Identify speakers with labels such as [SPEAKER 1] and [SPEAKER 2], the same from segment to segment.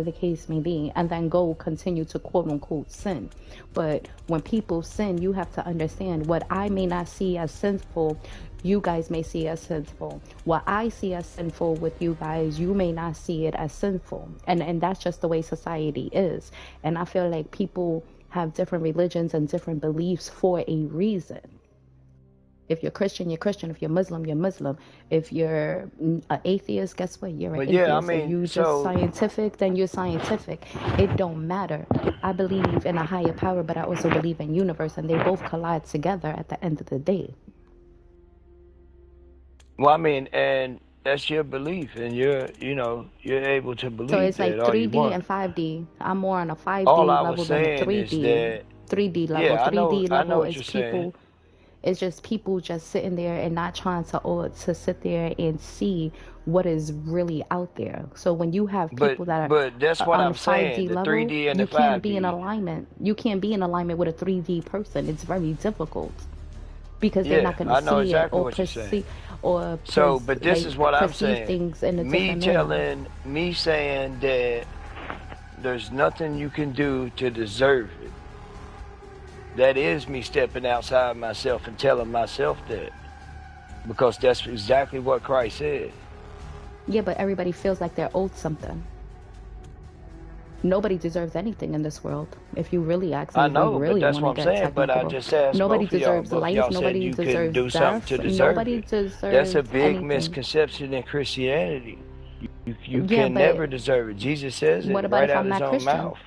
[SPEAKER 1] the case may be, and then go continue to quote unquote sin. But when people sin, you have to understand what I may not see as sinful, you guys may see as sinful. What I see as sinful with you guys, you may not see it as sinful. And that's just the way society is. And I feel like people have different religions and different beliefs for a reason. If you're Christian, you're Christian. If you're Muslim, you're Muslim. If you're an atheist, guess what? You're an
[SPEAKER 2] But yeah, I
[SPEAKER 1] atheist. If
[SPEAKER 2] mean,
[SPEAKER 1] you just
[SPEAKER 2] so
[SPEAKER 1] scientific, then you're scientific. It don't matter. I believe in a higher power, but I also believe in universe, and they both collide together at the end of the day.
[SPEAKER 2] well, I mean, and that's your belief, and you're able to
[SPEAKER 1] So
[SPEAKER 2] believe
[SPEAKER 1] it's
[SPEAKER 2] that
[SPEAKER 1] like
[SPEAKER 2] all you
[SPEAKER 1] 3D
[SPEAKER 2] want.
[SPEAKER 1] and 5D. I'm more on a
[SPEAKER 2] All
[SPEAKER 1] 5D
[SPEAKER 2] I was
[SPEAKER 1] level than a
[SPEAKER 2] saying is
[SPEAKER 1] 3D.
[SPEAKER 2] that,
[SPEAKER 1] 3D level.
[SPEAKER 2] yeah,
[SPEAKER 1] 3D
[SPEAKER 2] I know
[SPEAKER 1] level
[SPEAKER 2] what
[SPEAKER 1] is
[SPEAKER 2] you're saying.
[SPEAKER 1] people. It's just people just sitting there and not trying to or to sit there and see what is really out there. So when you have
[SPEAKER 2] But
[SPEAKER 1] people that
[SPEAKER 2] but that's
[SPEAKER 1] are
[SPEAKER 2] what
[SPEAKER 1] on the
[SPEAKER 2] I'm saying,
[SPEAKER 1] 5D
[SPEAKER 2] the
[SPEAKER 1] level,
[SPEAKER 2] 3D and the
[SPEAKER 1] you can't be in
[SPEAKER 2] 5D.
[SPEAKER 1] alignment. You can't be in alignment with a 3D person. It's very difficult because they're
[SPEAKER 2] Yeah,
[SPEAKER 1] not going to
[SPEAKER 2] I know
[SPEAKER 1] see it
[SPEAKER 2] exactly
[SPEAKER 1] or
[SPEAKER 2] what you're saying.
[SPEAKER 1] perceive or
[SPEAKER 2] So, but this is what I'm
[SPEAKER 1] perceive
[SPEAKER 2] saying.
[SPEAKER 1] things in a different manner.
[SPEAKER 2] Me saying that there's nothing you can do to deserve it. That is me stepping outside myself and telling myself that. Because that's exactly what Christ said.
[SPEAKER 1] Yeah, but everybody feels like they're owed something. Nobody deserves anything in this world. If you really ask
[SPEAKER 2] I
[SPEAKER 1] me, if we
[SPEAKER 2] know, but
[SPEAKER 1] really
[SPEAKER 2] that's
[SPEAKER 1] want
[SPEAKER 2] what
[SPEAKER 1] to
[SPEAKER 2] I'm
[SPEAKER 1] get
[SPEAKER 2] saying. But I
[SPEAKER 1] technical,
[SPEAKER 2] just asked
[SPEAKER 1] nobody
[SPEAKER 2] both of y'all.
[SPEAKER 1] deserves
[SPEAKER 2] Both of
[SPEAKER 1] life.
[SPEAKER 2] y'all said
[SPEAKER 1] Nobody
[SPEAKER 2] you couldn't
[SPEAKER 1] deserves
[SPEAKER 2] do something to
[SPEAKER 1] death.
[SPEAKER 2] deserve
[SPEAKER 1] Nobody
[SPEAKER 2] it. That's a
[SPEAKER 1] deserves
[SPEAKER 2] big
[SPEAKER 1] anything.
[SPEAKER 2] misconception in Christianity. You
[SPEAKER 1] Yeah,
[SPEAKER 2] can never
[SPEAKER 1] but
[SPEAKER 2] deserve it. Jesus says
[SPEAKER 1] what
[SPEAKER 2] it
[SPEAKER 1] about
[SPEAKER 2] right
[SPEAKER 1] if
[SPEAKER 2] out
[SPEAKER 1] I'm
[SPEAKER 2] of his
[SPEAKER 1] not
[SPEAKER 2] own
[SPEAKER 1] Christian?
[SPEAKER 2] mouth.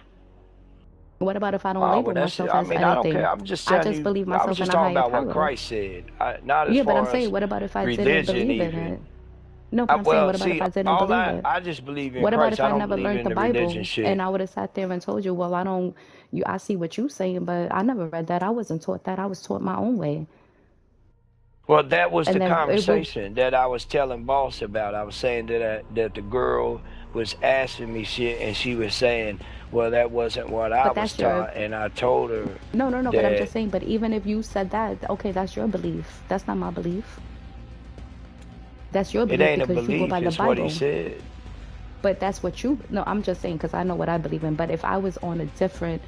[SPEAKER 1] What about if I don't
[SPEAKER 2] Oh, well,
[SPEAKER 1] label
[SPEAKER 2] that's it.
[SPEAKER 1] myself
[SPEAKER 2] I
[SPEAKER 1] as
[SPEAKER 2] mean, I don't care.
[SPEAKER 1] anything?
[SPEAKER 2] I'm just
[SPEAKER 1] I
[SPEAKER 2] telling
[SPEAKER 1] just
[SPEAKER 2] you.
[SPEAKER 1] believe
[SPEAKER 2] I was
[SPEAKER 1] myself in
[SPEAKER 2] just
[SPEAKER 1] a
[SPEAKER 2] talking
[SPEAKER 1] higher
[SPEAKER 2] about what
[SPEAKER 1] power.
[SPEAKER 2] Christ said. Not as
[SPEAKER 1] Yeah, but I'm
[SPEAKER 2] far as
[SPEAKER 1] saying, what about if I didn't
[SPEAKER 2] religion,
[SPEAKER 1] believe in
[SPEAKER 2] even.
[SPEAKER 1] it? No, but I'm saying, what about if
[SPEAKER 2] See,
[SPEAKER 1] I didn't believe it?
[SPEAKER 2] I just believe in
[SPEAKER 1] What about
[SPEAKER 2] Christ.
[SPEAKER 1] if
[SPEAKER 2] I
[SPEAKER 1] I
[SPEAKER 2] don't
[SPEAKER 1] never
[SPEAKER 2] believe
[SPEAKER 1] learned
[SPEAKER 2] in
[SPEAKER 1] the
[SPEAKER 2] the religion
[SPEAKER 1] Bible and
[SPEAKER 2] shit.
[SPEAKER 1] I would have sat there and told you, well, I don't, I see what you're saying, but I never read that. I wasn't taught that. I was taught my own way.
[SPEAKER 2] Well, that was
[SPEAKER 1] And
[SPEAKER 2] the
[SPEAKER 1] then it will,
[SPEAKER 2] conversation that I was telling Boss about. I was saying that the girl was asking me shit, and she was saying, "Well, that wasn't what I
[SPEAKER 1] but
[SPEAKER 2] was
[SPEAKER 1] that's your,
[SPEAKER 2] taught," and I told her
[SPEAKER 1] no, no, no, but I'm
[SPEAKER 2] that
[SPEAKER 1] just saying, but even if you said that, okay, that's your belief. That's not my belief. That's your
[SPEAKER 2] it
[SPEAKER 1] belief
[SPEAKER 2] ain't a
[SPEAKER 1] because you go by
[SPEAKER 2] belief.
[SPEAKER 1] the
[SPEAKER 2] It's what he
[SPEAKER 1] Bible.
[SPEAKER 2] said.
[SPEAKER 1] But that's what you, no, I'm just saying because I know what I believe in. But if I was on a different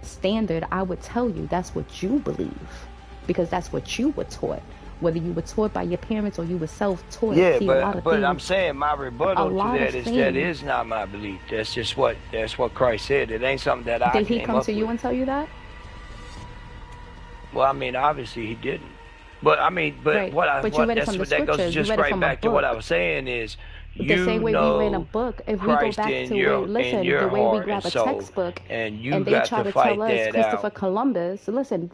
[SPEAKER 1] standard, I would tell you that's what you believe because that's what you were taught. Whether you were taught by your parents or you were self-taught.
[SPEAKER 2] Yeah,
[SPEAKER 1] See, a lot of
[SPEAKER 2] but I'm
[SPEAKER 1] things,
[SPEAKER 2] saying my
[SPEAKER 1] a
[SPEAKER 2] rebuttal to
[SPEAKER 1] lot of
[SPEAKER 2] that
[SPEAKER 1] things.
[SPEAKER 2] is not my belief. That's what Christ said. It ain't something that I
[SPEAKER 1] Did he
[SPEAKER 2] came
[SPEAKER 1] come
[SPEAKER 2] up
[SPEAKER 1] to you
[SPEAKER 2] with.
[SPEAKER 1] and tell you that?
[SPEAKER 2] Well, I mean, obviously he didn't. But I mean, but
[SPEAKER 1] Right. But you read it from the
[SPEAKER 2] that goes
[SPEAKER 1] scriptures. You
[SPEAKER 2] just
[SPEAKER 1] read it
[SPEAKER 2] right
[SPEAKER 1] from a
[SPEAKER 2] back to what I
[SPEAKER 1] book.
[SPEAKER 2] was saying is
[SPEAKER 1] The
[SPEAKER 2] you
[SPEAKER 1] same way we read a
[SPEAKER 2] know
[SPEAKER 1] book, if we go
[SPEAKER 2] Christ
[SPEAKER 1] back to where,
[SPEAKER 2] in
[SPEAKER 1] listen, the
[SPEAKER 2] your
[SPEAKER 1] way we
[SPEAKER 2] heart and
[SPEAKER 1] grab a
[SPEAKER 2] soul,
[SPEAKER 1] textbook
[SPEAKER 2] and you
[SPEAKER 1] and they
[SPEAKER 2] got
[SPEAKER 1] try
[SPEAKER 2] to
[SPEAKER 1] to tell
[SPEAKER 2] fight
[SPEAKER 1] us
[SPEAKER 2] that
[SPEAKER 1] Christopher
[SPEAKER 2] out.
[SPEAKER 1] Columbus, listen.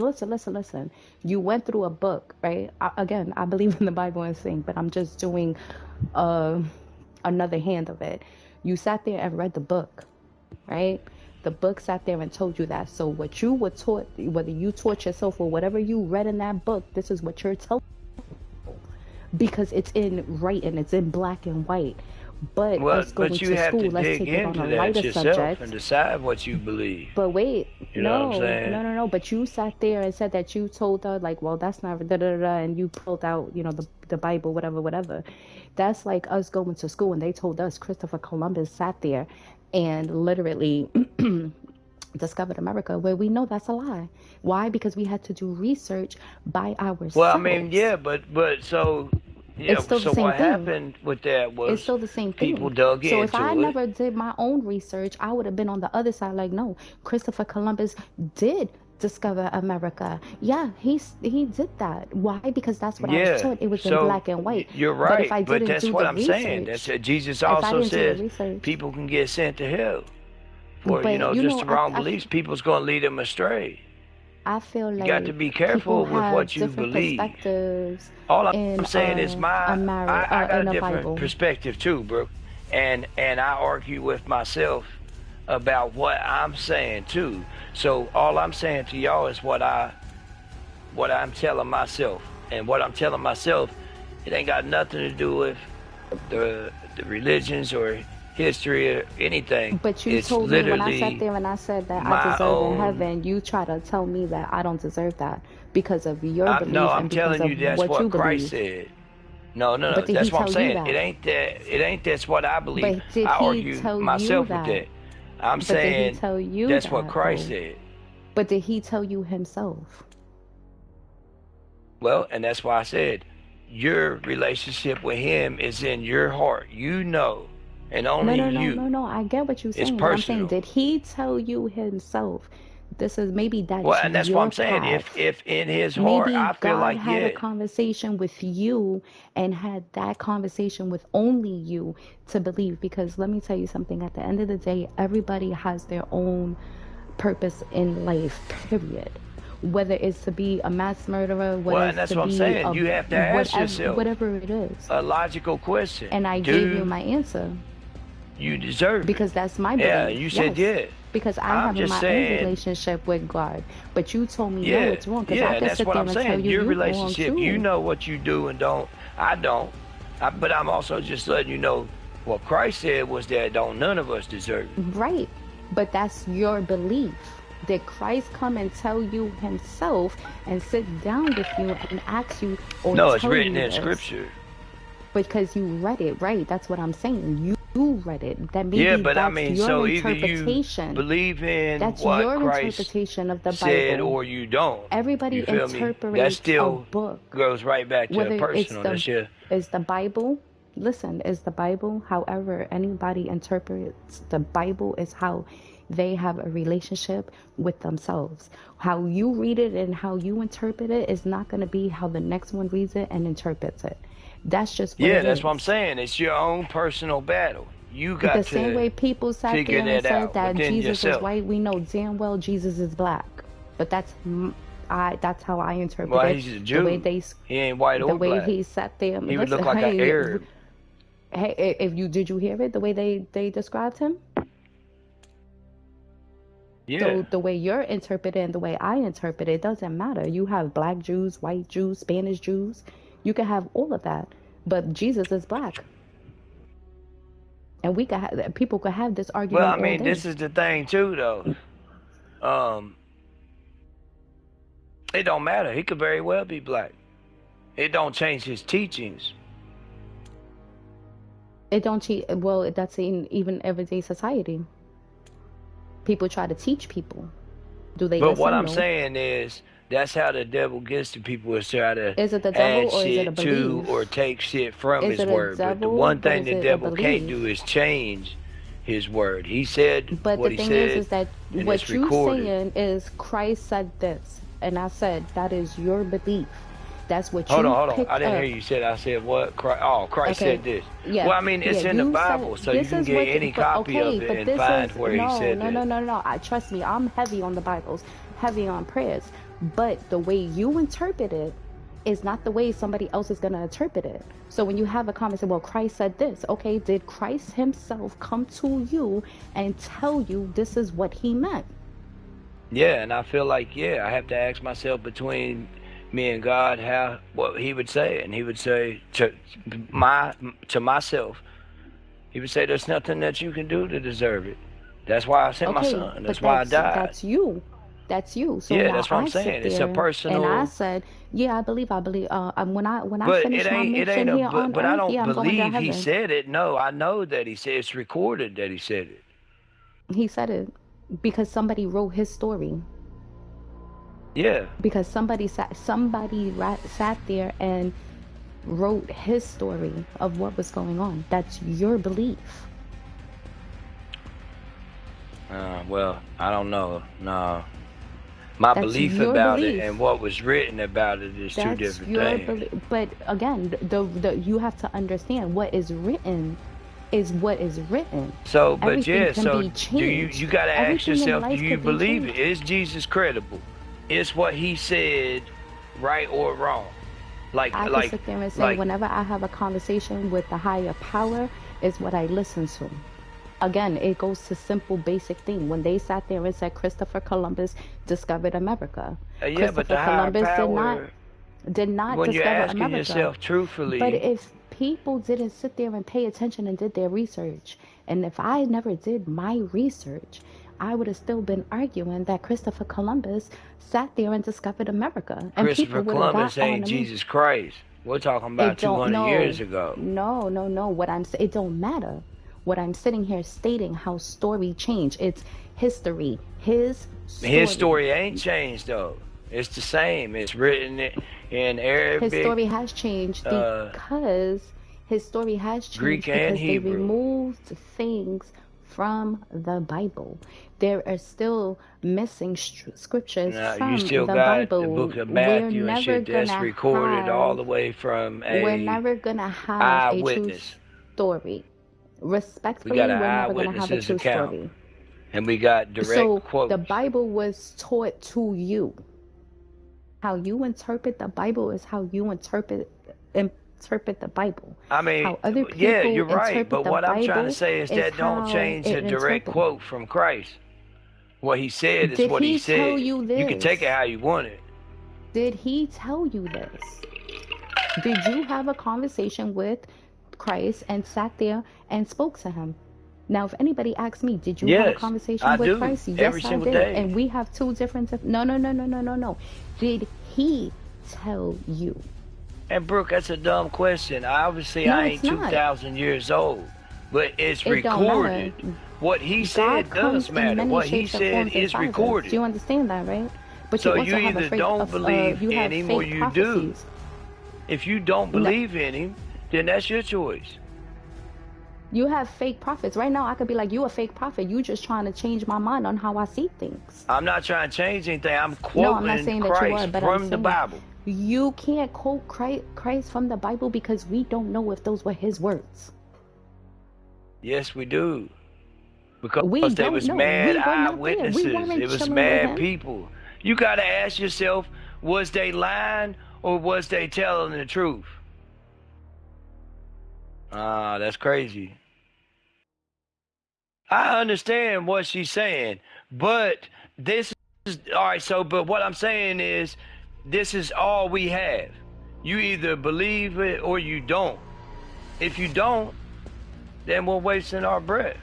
[SPEAKER 1] You went through a book, right? Again, I believe in the Bible and things, but I'm just doing uh, another hand of it. You sat there and read the book, right? The book sat there and told you that. So what you were taught, whether you taught yourself or whatever you read in that book, this is what you're telling because it's in writing, it's in black and white. But
[SPEAKER 2] Well,
[SPEAKER 1] us
[SPEAKER 2] but
[SPEAKER 1] going
[SPEAKER 2] you
[SPEAKER 1] to
[SPEAKER 2] have to
[SPEAKER 1] school, let's
[SPEAKER 2] dig
[SPEAKER 1] take it on
[SPEAKER 2] into
[SPEAKER 1] a
[SPEAKER 2] that
[SPEAKER 1] lighter
[SPEAKER 2] yourself and
[SPEAKER 1] subject.
[SPEAKER 2] decide what you believe.
[SPEAKER 1] But wait,
[SPEAKER 2] You know what I'm
[SPEAKER 1] no,
[SPEAKER 2] saying?
[SPEAKER 1] no, no, no. But you sat there and said that you told her, like, well, that's not da da da, and you pulled out, the Bible, whatever, whatever. That's like us going to school and they told us Christopher Columbus sat there and literally discovered America, where we know that's a lie. Why? Because we had to do research by
[SPEAKER 2] Well, I mean,
[SPEAKER 1] ourselves.
[SPEAKER 2] yeah, but so yeah,
[SPEAKER 1] It's still the
[SPEAKER 2] so
[SPEAKER 1] same
[SPEAKER 2] what
[SPEAKER 1] thing.
[SPEAKER 2] happened with that
[SPEAKER 1] It's
[SPEAKER 2] was
[SPEAKER 1] still the same
[SPEAKER 2] people
[SPEAKER 1] thing.
[SPEAKER 2] dug
[SPEAKER 1] So if I
[SPEAKER 2] into it.
[SPEAKER 1] never did my own research, I would have been on the other side like, no, Christopher Columbus did discover America. Yeah, he did that. Why? Because that's what I was
[SPEAKER 2] Yeah,
[SPEAKER 1] taught. It was in
[SPEAKER 2] so
[SPEAKER 1] black and white.
[SPEAKER 2] you're
[SPEAKER 1] But if
[SPEAKER 2] right,
[SPEAKER 1] I
[SPEAKER 2] but
[SPEAKER 1] didn't
[SPEAKER 2] that's
[SPEAKER 1] do
[SPEAKER 2] what
[SPEAKER 1] the
[SPEAKER 2] I'm saying. That's
[SPEAKER 1] research,
[SPEAKER 2] it. Jesus
[SPEAKER 1] if I
[SPEAKER 2] also
[SPEAKER 1] didn't do the
[SPEAKER 2] says
[SPEAKER 1] research,
[SPEAKER 2] people can get sent to hell for,
[SPEAKER 1] but
[SPEAKER 2] just the wrong beliefs. People's going to lead them astray.
[SPEAKER 1] I feel
[SPEAKER 2] You got to
[SPEAKER 1] like
[SPEAKER 2] be
[SPEAKER 1] people
[SPEAKER 2] careful with
[SPEAKER 1] have
[SPEAKER 2] what you
[SPEAKER 1] different
[SPEAKER 2] believe.
[SPEAKER 1] perspectives
[SPEAKER 2] All I'm
[SPEAKER 1] in
[SPEAKER 2] saying is I got a
[SPEAKER 1] in a
[SPEAKER 2] different
[SPEAKER 1] Bible.
[SPEAKER 2] perspective too, bro. And I argue with myself about what I'm saying too. So all I'm saying to y'all is what I'm telling myself. And what I'm telling myself, it ain't got nothing to do with the religions or history or anything.
[SPEAKER 1] But you
[SPEAKER 2] It's
[SPEAKER 1] told me when I sat
[SPEAKER 2] literally
[SPEAKER 1] there and I said that I
[SPEAKER 2] my
[SPEAKER 1] deserve in
[SPEAKER 2] own.
[SPEAKER 1] heaven, you try to tell me that I don't deserve that because of your
[SPEAKER 2] No,
[SPEAKER 1] belief
[SPEAKER 2] I'm
[SPEAKER 1] and because
[SPEAKER 2] telling you
[SPEAKER 1] of
[SPEAKER 2] that's
[SPEAKER 1] what you
[SPEAKER 2] what Christ
[SPEAKER 1] believe.
[SPEAKER 2] said. No, no,
[SPEAKER 1] But
[SPEAKER 2] no.
[SPEAKER 1] did he
[SPEAKER 2] That's what I'm
[SPEAKER 1] tell you
[SPEAKER 2] saying.
[SPEAKER 1] that?
[SPEAKER 2] It ain't that's what I believe.
[SPEAKER 1] But did
[SPEAKER 2] I
[SPEAKER 1] he
[SPEAKER 2] argue
[SPEAKER 1] tell you
[SPEAKER 2] myself with
[SPEAKER 1] that?
[SPEAKER 2] that. I'm
[SPEAKER 1] But did he
[SPEAKER 2] saying
[SPEAKER 1] tell you
[SPEAKER 2] that's what
[SPEAKER 1] that
[SPEAKER 2] Christ
[SPEAKER 1] though?
[SPEAKER 2] said.
[SPEAKER 1] But did he tell you himself?
[SPEAKER 2] Well, and that's why I said your relationship with him is in your heart. You know, and
[SPEAKER 1] No,
[SPEAKER 2] only
[SPEAKER 1] no, no, no,
[SPEAKER 2] you.
[SPEAKER 1] no. I get what you're
[SPEAKER 2] It's
[SPEAKER 1] saying, but I'm saying,
[SPEAKER 2] personal.
[SPEAKER 1] did he tell you himself? This is maybe
[SPEAKER 2] Well,
[SPEAKER 1] that's
[SPEAKER 2] and that's what
[SPEAKER 1] your
[SPEAKER 2] I'm saying.
[SPEAKER 1] path.
[SPEAKER 2] If in his heart,
[SPEAKER 1] Maybe
[SPEAKER 2] I feel
[SPEAKER 1] God
[SPEAKER 2] like,
[SPEAKER 1] had a
[SPEAKER 2] yeah.
[SPEAKER 1] conversation with you and had that conversation with only you to believe. Because let me tell you something, at the end of the day, everybody has their own purpose in life, period. Whether it's to be a mass murderer, whether
[SPEAKER 2] Well, and
[SPEAKER 1] it's
[SPEAKER 2] that's
[SPEAKER 1] to
[SPEAKER 2] what I'm
[SPEAKER 1] be
[SPEAKER 2] saying.
[SPEAKER 1] a
[SPEAKER 2] You have to ask yourself
[SPEAKER 1] whatever it is.
[SPEAKER 2] a logical question.
[SPEAKER 1] And I gave you
[SPEAKER 2] Do
[SPEAKER 1] my answer
[SPEAKER 2] you deserve it?
[SPEAKER 1] because that's my
[SPEAKER 2] Yeah,
[SPEAKER 1] belief.
[SPEAKER 2] you said
[SPEAKER 1] Yes.
[SPEAKER 2] yeah.
[SPEAKER 1] Because I
[SPEAKER 2] I'm
[SPEAKER 1] have
[SPEAKER 2] just
[SPEAKER 1] my own
[SPEAKER 2] saying,
[SPEAKER 1] relationship with God. But you told me no,
[SPEAKER 2] yeah,
[SPEAKER 1] it's wrong. Because
[SPEAKER 2] yeah,
[SPEAKER 1] I
[SPEAKER 2] and
[SPEAKER 1] could
[SPEAKER 2] that's
[SPEAKER 1] sit
[SPEAKER 2] what
[SPEAKER 1] there
[SPEAKER 2] I'm
[SPEAKER 1] and tell
[SPEAKER 2] saying.
[SPEAKER 1] you
[SPEAKER 2] Your
[SPEAKER 1] you wrong
[SPEAKER 2] relationship, you
[SPEAKER 1] too.
[SPEAKER 2] know what you do and don't. I don't. But I'm also just letting you know what Christ said was that don't none of us deserve it.
[SPEAKER 1] Right. But that's your belief. Did Christ come and tell you himself and sit down with you and ask you or
[SPEAKER 2] No, it's
[SPEAKER 1] tell
[SPEAKER 2] written
[SPEAKER 1] you
[SPEAKER 2] in
[SPEAKER 1] this?
[SPEAKER 2] Scripture.
[SPEAKER 1] Because you read it, right? That's what I'm saying. You read it. That
[SPEAKER 2] Yeah,
[SPEAKER 1] maybe
[SPEAKER 2] but I
[SPEAKER 1] that's
[SPEAKER 2] mean,
[SPEAKER 1] your
[SPEAKER 2] so either you
[SPEAKER 1] interpretation.
[SPEAKER 2] believe in
[SPEAKER 1] That's
[SPEAKER 2] what
[SPEAKER 1] your
[SPEAKER 2] Christ
[SPEAKER 1] interpretation of the
[SPEAKER 2] said
[SPEAKER 1] Bible.
[SPEAKER 2] or you don't. You
[SPEAKER 1] Everybody
[SPEAKER 2] feel me? That
[SPEAKER 1] interprets a
[SPEAKER 2] still
[SPEAKER 1] book,
[SPEAKER 2] goes right back to
[SPEAKER 1] whether it's
[SPEAKER 2] personal.
[SPEAKER 1] the
[SPEAKER 2] That's your
[SPEAKER 1] is the Bible. Listen, is the Bible, however anybody interprets the Bible is how they have a relationship with themselves. How you read it and how you interpret it is not going to be how the next one reads it and interprets it. That's just what
[SPEAKER 2] yeah,
[SPEAKER 1] it
[SPEAKER 2] that's what I'm
[SPEAKER 1] is.
[SPEAKER 2] saying. It's your own personal battle. You
[SPEAKER 1] The
[SPEAKER 2] got
[SPEAKER 1] same
[SPEAKER 2] to
[SPEAKER 1] way people sat
[SPEAKER 2] figure
[SPEAKER 1] there and
[SPEAKER 2] that
[SPEAKER 1] said
[SPEAKER 2] out
[SPEAKER 1] that
[SPEAKER 2] within
[SPEAKER 1] Jesus is
[SPEAKER 2] yourself.
[SPEAKER 1] white, we know damn well Jesus is black. But that's how I interpret
[SPEAKER 2] Well,
[SPEAKER 1] it.
[SPEAKER 2] he's a
[SPEAKER 1] The way
[SPEAKER 2] Jew.
[SPEAKER 1] they
[SPEAKER 2] He ain't white
[SPEAKER 1] the
[SPEAKER 2] or
[SPEAKER 1] way
[SPEAKER 2] black.
[SPEAKER 1] he sat there.
[SPEAKER 2] He would look
[SPEAKER 1] Listen,
[SPEAKER 2] like an
[SPEAKER 1] hey,
[SPEAKER 2] Arab.
[SPEAKER 1] hey, if you did you hear it? The way they described him.
[SPEAKER 2] Yeah.
[SPEAKER 1] So the way you're interpreted and the way I interpret it doesn't matter. You have black Jews, white Jews, Spanish Jews. You can have all of that, but Jesus is black, and we could have people could have this
[SPEAKER 2] Well, I
[SPEAKER 1] argument all
[SPEAKER 2] mean,
[SPEAKER 1] day.
[SPEAKER 2] this is the thing too, though. Um, it don't matter. He could very well be black. It don't change his teachings.
[SPEAKER 1] It don't cheat. Well, that's in even everyday society. People try to teach people. Do they
[SPEAKER 2] But what
[SPEAKER 1] listen?
[SPEAKER 2] I'm
[SPEAKER 1] No.
[SPEAKER 2] saying is that's how the devil gets to people is try to
[SPEAKER 1] Is it the devil
[SPEAKER 2] add
[SPEAKER 1] or is it a
[SPEAKER 2] shit to or
[SPEAKER 1] belief?
[SPEAKER 2] take shit from
[SPEAKER 1] Is
[SPEAKER 2] his
[SPEAKER 1] it a
[SPEAKER 2] word. But the one
[SPEAKER 1] devil or
[SPEAKER 2] thing
[SPEAKER 1] is
[SPEAKER 2] the
[SPEAKER 1] it a
[SPEAKER 2] devil can't do
[SPEAKER 1] belief?
[SPEAKER 2] is change his word. He said
[SPEAKER 1] But
[SPEAKER 2] what
[SPEAKER 1] the
[SPEAKER 2] he
[SPEAKER 1] thing
[SPEAKER 2] said
[SPEAKER 1] is that
[SPEAKER 2] and it's
[SPEAKER 1] what you
[SPEAKER 2] recorded.
[SPEAKER 1] saying is Christ said this, and I said that is your belief. That's what
[SPEAKER 2] Hold on,
[SPEAKER 1] you
[SPEAKER 2] hold on. I
[SPEAKER 1] picked
[SPEAKER 2] didn't hear
[SPEAKER 1] up.
[SPEAKER 2] you said I said what? Christ, oh, Christ
[SPEAKER 1] Okay,
[SPEAKER 2] said this.
[SPEAKER 1] yeah,
[SPEAKER 2] Well, I mean,
[SPEAKER 1] yeah.
[SPEAKER 2] it's in the
[SPEAKER 1] You said
[SPEAKER 2] Bible, so you
[SPEAKER 1] this
[SPEAKER 2] can
[SPEAKER 1] is
[SPEAKER 2] get
[SPEAKER 1] what,
[SPEAKER 2] any
[SPEAKER 1] but
[SPEAKER 2] copy
[SPEAKER 1] okay,
[SPEAKER 2] of it
[SPEAKER 1] but
[SPEAKER 2] and
[SPEAKER 1] this
[SPEAKER 2] find
[SPEAKER 1] is
[SPEAKER 2] where he
[SPEAKER 1] no,
[SPEAKER 2] said
[SPEAKER 1] no, no,
[SPEAKER 2] that.
[SPEAKER 1] no, no. I trust me. I'm heavy on the Bibles, heavy on prayers. But the way you interpret it is not the way somebody else is going to interpret it. So when you have a conversation, well, Christ said this. Okay, did Christ himself come to you and tell you this is what he meant?
[SPEAKER 2] Yeah, and I feel like, yeah, I have to ask myself between me and God how what he would say, and he would say my to myself, he would say, "There's nothing that you can do to deserve it. That's why I sent my
[SPEAKER 1] Okay,
[SPEAKER 2] son. That's
[SPEAKER 1] but
[SPEAKER 2] why I died."
[SPEAKER 1] that's you. That's you. So
[SPEAKER 2] Yeah,
[SPEAKER 1] now
[SPEAKER 2] that's what I'm
[SPEAKER 1] I sit
[SPEAKER 2] saying. It's a
[SPEAKER 1] there and I
[SPEAKER 2] personal,
[SPEAKER 1] said, yeah, I believe. When I
[SPEAKER 2] but
[SPEAKER 1] finish my
[SPEAKER 2] it ain't
[SPEAKER 1] mission
[SPEAKER 2] a
[SPEAKER 1] here on
[SPEAKER 2] but I
[SPEAKER 1] earth,
[SPEAKER 2] don't
[SPEAKER 1] yeah, I'm going to
[SPEAKER 2] believe he
[SPEAKER 1] heaven.
[SPEAKER 2] said it. No, I know that he said it's recorded that he said it.
[SPEAKER 1] He said it because somebody wrote his story.
[SPEAKER 2] Yeah.
[SPEAKER 1] Because sat there and wrote his story of what was going on. That's your belief.
[SPEAKER 2] Well, I don't know. No. My
[SPEAKER 1] That's
[SPEAKER 2] belief
[SPEAKER 1] your
[SPEAKER 2] about it and
[SPEAKER 1] belief.
[SPEAKER 2] what was written about it is two
[SPEAKER 1] That's
[SPEAKER 2] different
[SPEAKER 1] your
[SPEAKER 2] things.
[SPEAKER 1] belief. But again, the you have to understand what is written is what is written.
[SPEAKER 2] So, but
[SPEAKER 1] Everything
[SPEAKER 2] yeah,
[SPEAKER 1] can
[SPEAKER 2] so
[SPEAKER 1] be
[SPEAKER 2] do you
[SPEAKER 1] changed.
[SPEAKER 2] got to ask
[SPEAKER 1] Everything in
[SPEAKER 2] yourself, do
[SPEAKER 1] life
[SPEAKER 2] you
[SPEAKER 1] could be
[SPEAKER 2] believe it?
[SPEAKER 1] changed.
[SPEAKER 2] Is Jesus credible? Is what he said right or wrong? Like,
[SPEAKER 1] I could
[SPEAKER 2] like,
[SPEAKER 1] sit there and say,
[SPEAKER 2] like,
[SPEAKER 1] whenever I have a conversation with the higher power, is what I listen to. Again, it goes to simple, basic thing. When they sat there and said Christopher Columbus discovered America,
[SPEAKER 2] yeah, but
[SPEAKER 1] Christopher
[SPEAKER 2] the higher
[SPEAKER 1] Columbus
[SPEAKER 2] power,
[SPEAKER 1] did not
[SPEAKER 2] when you're
[SPEAKER 1] discover
[SPEAKER 2] asking
[SPEAKER 1] America.
[SPEAKER 2] yourself
[SPEAKER 1] But
[SPEAKER 2] truthfully,
[SPEAKER 1] if people didn't sit there and pay attention and did their research, and if I never did my research, I would have still been arguing that Christopher Columbus sat there and discovered America, and people
[SPEAKER 2] Christopher
[SPEAKER 1] would have got
[SPEAKER 2] Columbus
[SPEAKER 1] on
[SPEAKER 2] ain't
[SPEAKER 1] to me.
[SPEAKER 2] Jesus Christ. We're talking
[SPEAKER 1] It
[SPEAKER 2] about
[SPEAKER 1] don't
[SPEAKER 2] 200 years
[SPEAKER 1] no,
[SPEAKER 2] ago.
[SPEAKER 1] no, no, no. What I'm saying, it don't matter. What I'm sitting here stating how story changed. It's history. His
[SPEAKER 2] His
[SPEAKER 1] story.
[SPEAKER 2] story ain't changed though. It's the same. It's written in
[SPEAKER 1] His
[SPEAKER 2] Arabic,
[SPEAKER 1] story has changed
[SPEAKER 2] uh,
[SPEAKER 1] because his story has
[SPEAKER 2] Greek,
[SPEAKER 1] changed
[SPEAKER 2] and
[SPEAKER 1] because they
[SPEAKER 2] Hebrew.
[SPEAKER 1] removed things from the Bible. There are still missing scriptures
[SPEAKER 2] Now you
[SPEAKER 1] from
[SPEAKER 2] still
[SPEAKER 1] the
[SPEAKER 2] got the book
[SPEAKER 1] Bible.
[SPEAKER 2] of Matthew and shit that's recorded all the way from
[SPEAKER 1] We're
[SPEAKER 2] a
[SPEAKER 1] never gonna have a true
[SPEAKER 2] eyewitness.
[SPEAKER 1] story.
[SPEAKER 2] We got
[SPEAKER 1] Respectfully,
[SPEAKER 2] an
[SPEAKER 1] we're never gonna have a
[SPEAKER 2] eyewitness's
[SPEAKER 1] true
[SPEAKER 2] account,
[SPEAKER 1] story.
[SPEAKER 2] and we got direct
[SPEAKER 1] So the
[SPEAKER 2] quotes.
[SPEAKER 1] Bible was taught to you. How you interpret the Bible is how you interpret the Bible.
[SPEAKER 2] I mean,
[SPEAKER 1] How other
[SPEAKER 2] yeah,
[SPEAKER 1] people
[SPEAKER 2] you're right.
[SPEAKER 1] interpret
[SPEAKER 2] But
[SPEAKER 1] the
[SPEAKER 2] what I'm trying to
[SPEAKER 1] Bible
[SPEAKER 2] say is
[SPEAKER 1] is
[SPEAKER 2] that don't
[SPEAKER 1] how
[SPEAKER 2] change a
[SPEAKER 1] it
[SPEAKER 2] direct
[SPEAKER 1] interprets.
[SPEAKER 2] quote from Christ. What he said is
[SPEAKER 1] Did
[SPEAKER 2] what he
[SPEAKER 1] he tell
[SPEAKER 2] said.
[SPEAKER 1] you
[SPEAKER 2] You can take it
[SPEAKER 1] this?
[SPEAKER 2] how you want it.
[SPEAKER 1] Did he tell you this? Did you have a conversation with Christ and sat there and spoke to him? Now, if anybody asks me, did you have a
[SPEAKER 2] Yes, I
[SPEAKER 1] conversation with
[SPEAKER 2] do.
[SPEAKER 1] Christ?
[SPEAKER 2] Every
[SPEAKER 1] Yes, I
[SPEAKER 2] single
[SPEAKER 1] did.
[SPEAKER 2] day.
[SPEAKER 1] And we have two different. No, no, no, no, no, no, no. Did he tell you?
[SPEAKER 2] And Brooke, that's a dumb question. Obviously,
[SPEAKER 1] No,
[SPEAKER 2] I
[SPEAKER 1] it's
[SPEAKER 2] ain't
[SPEAKER 1] not.
[SPEAKER 2] 2,000 years old, but it's
[SPEAKER 1] It don't matter.
[SPEAKER 2] recorded. What he
[SPEAKER 1] God
[SPEAKER 2] said
[SPEAKER 1] comes
[SPEAKER 2] does
[SPEAKER 1] in
[SPEAKER 2] matter.
[SPEAKER 1] many
[SPEAKER 2] What he
[SPEAKER 1] shapes and
[SPEAKER 2] said
[SPEAKER 1] forms and
[SPEAKER 2] is
[SPEAKER 1] sizes.
[SPEAKER 2] recorded.
[SPEAKER 1] Do you understand that, right? But
[SPEAKER 2] So
[SPEAKER 1] you
[SPEAKER 2] you
[SPEAKER 1] also have a
[SPEAKER 2] either
[SPEAKER 1] fake
[SPEAKER 2] don't believe
[SPEAKER 1] you
[SPEAKER 2] in
[SPEAKER 1] have
[SPEAKER 2] him or
[SPEAKER 1] fake
[SPEAKER 2] you do.
[SPEAKER 1] prophecies.
[SPEAKER 2] If you don't
[SPEAKER 1] No,
[SPEAKER 2] believe in him, then that's your choice.
[SPEAKER 1] you have fake prophets. Right now, I could be like, you a fake prophet. You just trying to change my mind on how I see things.
[SPEAKER 2] I'm not trying to change anything. I'm
[SPEAKER 1] No, I'm not
[SPEAKER 2] quoting
[SPEAKER 1] saying that you are,
[SPEAKER 2] Christ
[SPEAKER 1] but I'm
[SPEAKER 2] from the
[SPEAKER 1] saying
[SPEAKER 2] Bible.
[SPEAKER 1] you can't quote Christ from the Bible because we don't know if those were his words.
[SPEAKER 2] Yes, we do. Because
[SPEAKER 1] We
[SPEAKER 2] there
[SPEAKER 1] don't
[SPEAKER 2] was
[SPEAKER 1] know.
[SPEAKER 2] mad
[SPEAKER 1] We were not there. We
[SPEAKER 2] eyewitnesses.
[SPEAKER 1] weren't
[SPEAKER 2] It was
[SPEAKER 1] chilling with
[SPEAKER 2] mad
[SPEAKER 1] him.
[SPEAKER 2] people. You got to ask yourself, was they lying or was they telling the truth? Ah, that's crazy. I understand what she's saying, but this is all right. So, but what I'm saying is, this is all we have. You either believe it or you don't. If you don't, then we're wasting our breath.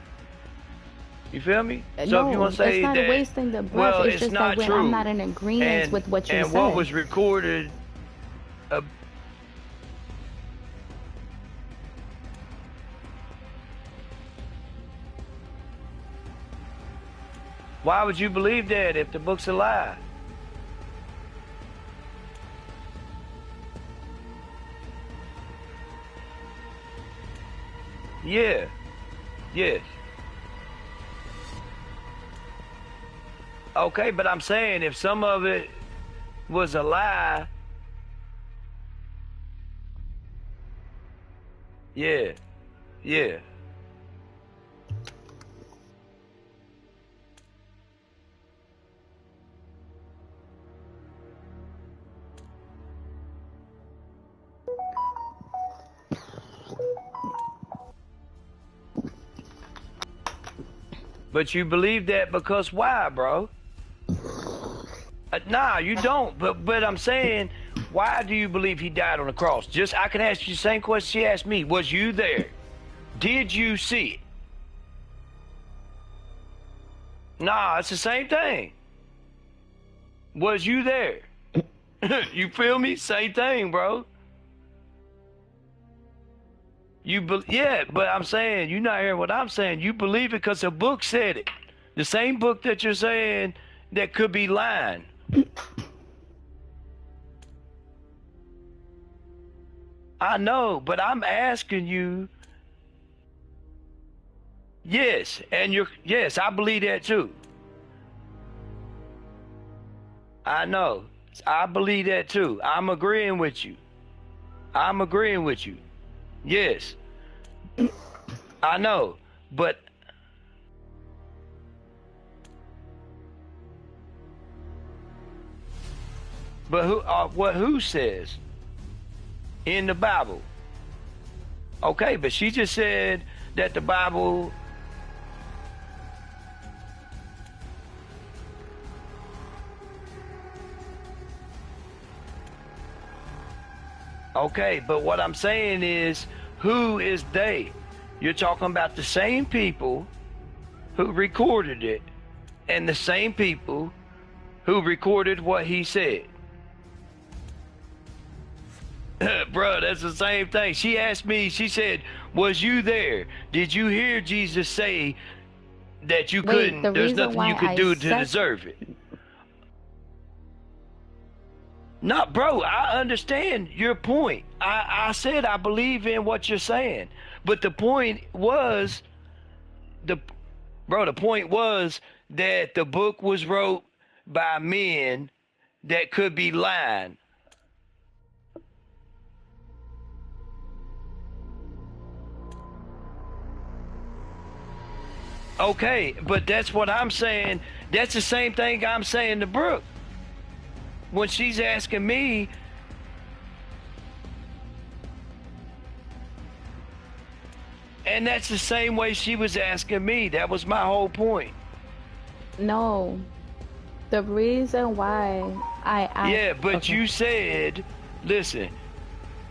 [SPEAKER 2] You feel me? So if you
[SPEAKER 1] No,
[SPEAKER 2] want to
[SPEAKER 1] it's
[SPEAKER 2] say
[SPEAKER 1] not
[SPEAKER 2] that,
[SPEAKER 1] wasting the breath.
[SPEAKER 2] well,
[SPEAKER 1] It's
[SPEAKER 2] it's
[SPEAKER 1] just
[SPEAKER 2] not
[SPEAKER 1] that when I'm
[SPEAKER 2] true.
[SPEAKER 1] not in agreement with what you
[SPEAKER 2] And what was
[SPEAKER 1] said.
[SPEAKER 2] recorded, uh, why would you believe that if the book's a lie? Yeah. Yes. Okay, but I'm saying if some of it was a lie, yeah, yeah. But you believe that because why, bro? Nah, you don't. But I'm saying, why do you believe he died on the cross? Just I can ask you the same question she asked me. Was you there? Did you see it? Nah, it's the same thing. Was you there? You feel me? Same thing, bro. Yeah, but I'm saying you're not hearing what I'm saying. You believe it because the book said it. The same book that you're saying that could be lying. I know, but I'm asking you. Yes, and yes, I believe that too. I know. I believe that too. I'm agreeing with you. I'm agreeing with you. Yes. I know. But who says in the Bible? Okay, but she just said that the Bible. Okay, but what I'm saying is, who is they? You're talking about the same people who recorded it and the same people who recorded what he said. Bro, that's the same thing. She asked me, she said, was you there? Did you hear Jesus say that you
[SPEAKER 1] Wait, the
[SPEAKER 2] couldn't, there's
[SPEAKER 1] reason
[SPEAKER 2] nothing you
[SPEAKER 1] why
[SPEAKER 2] could
[SPEAKER 1] I
[SPEAKER 2] do to
[SPEAKER 1] said,
[SPEAKER 2] deserve it? No, bro, I understand your point. I said I believe in what you're saying. But the point was, the the point was that the book was wrote by men that could be lying. Okay, but that's what I'm saying. That's the same thing I'm saying to Brooke. When she's asking me, and that's the same way she was asking me. That was my whole point.
[SPEAKER 1] no, the reason why I asked,
[SPEAKER 2] Yeah, but
[SPEAKER 1] okay,
[SPEAKER 2] you said, listen,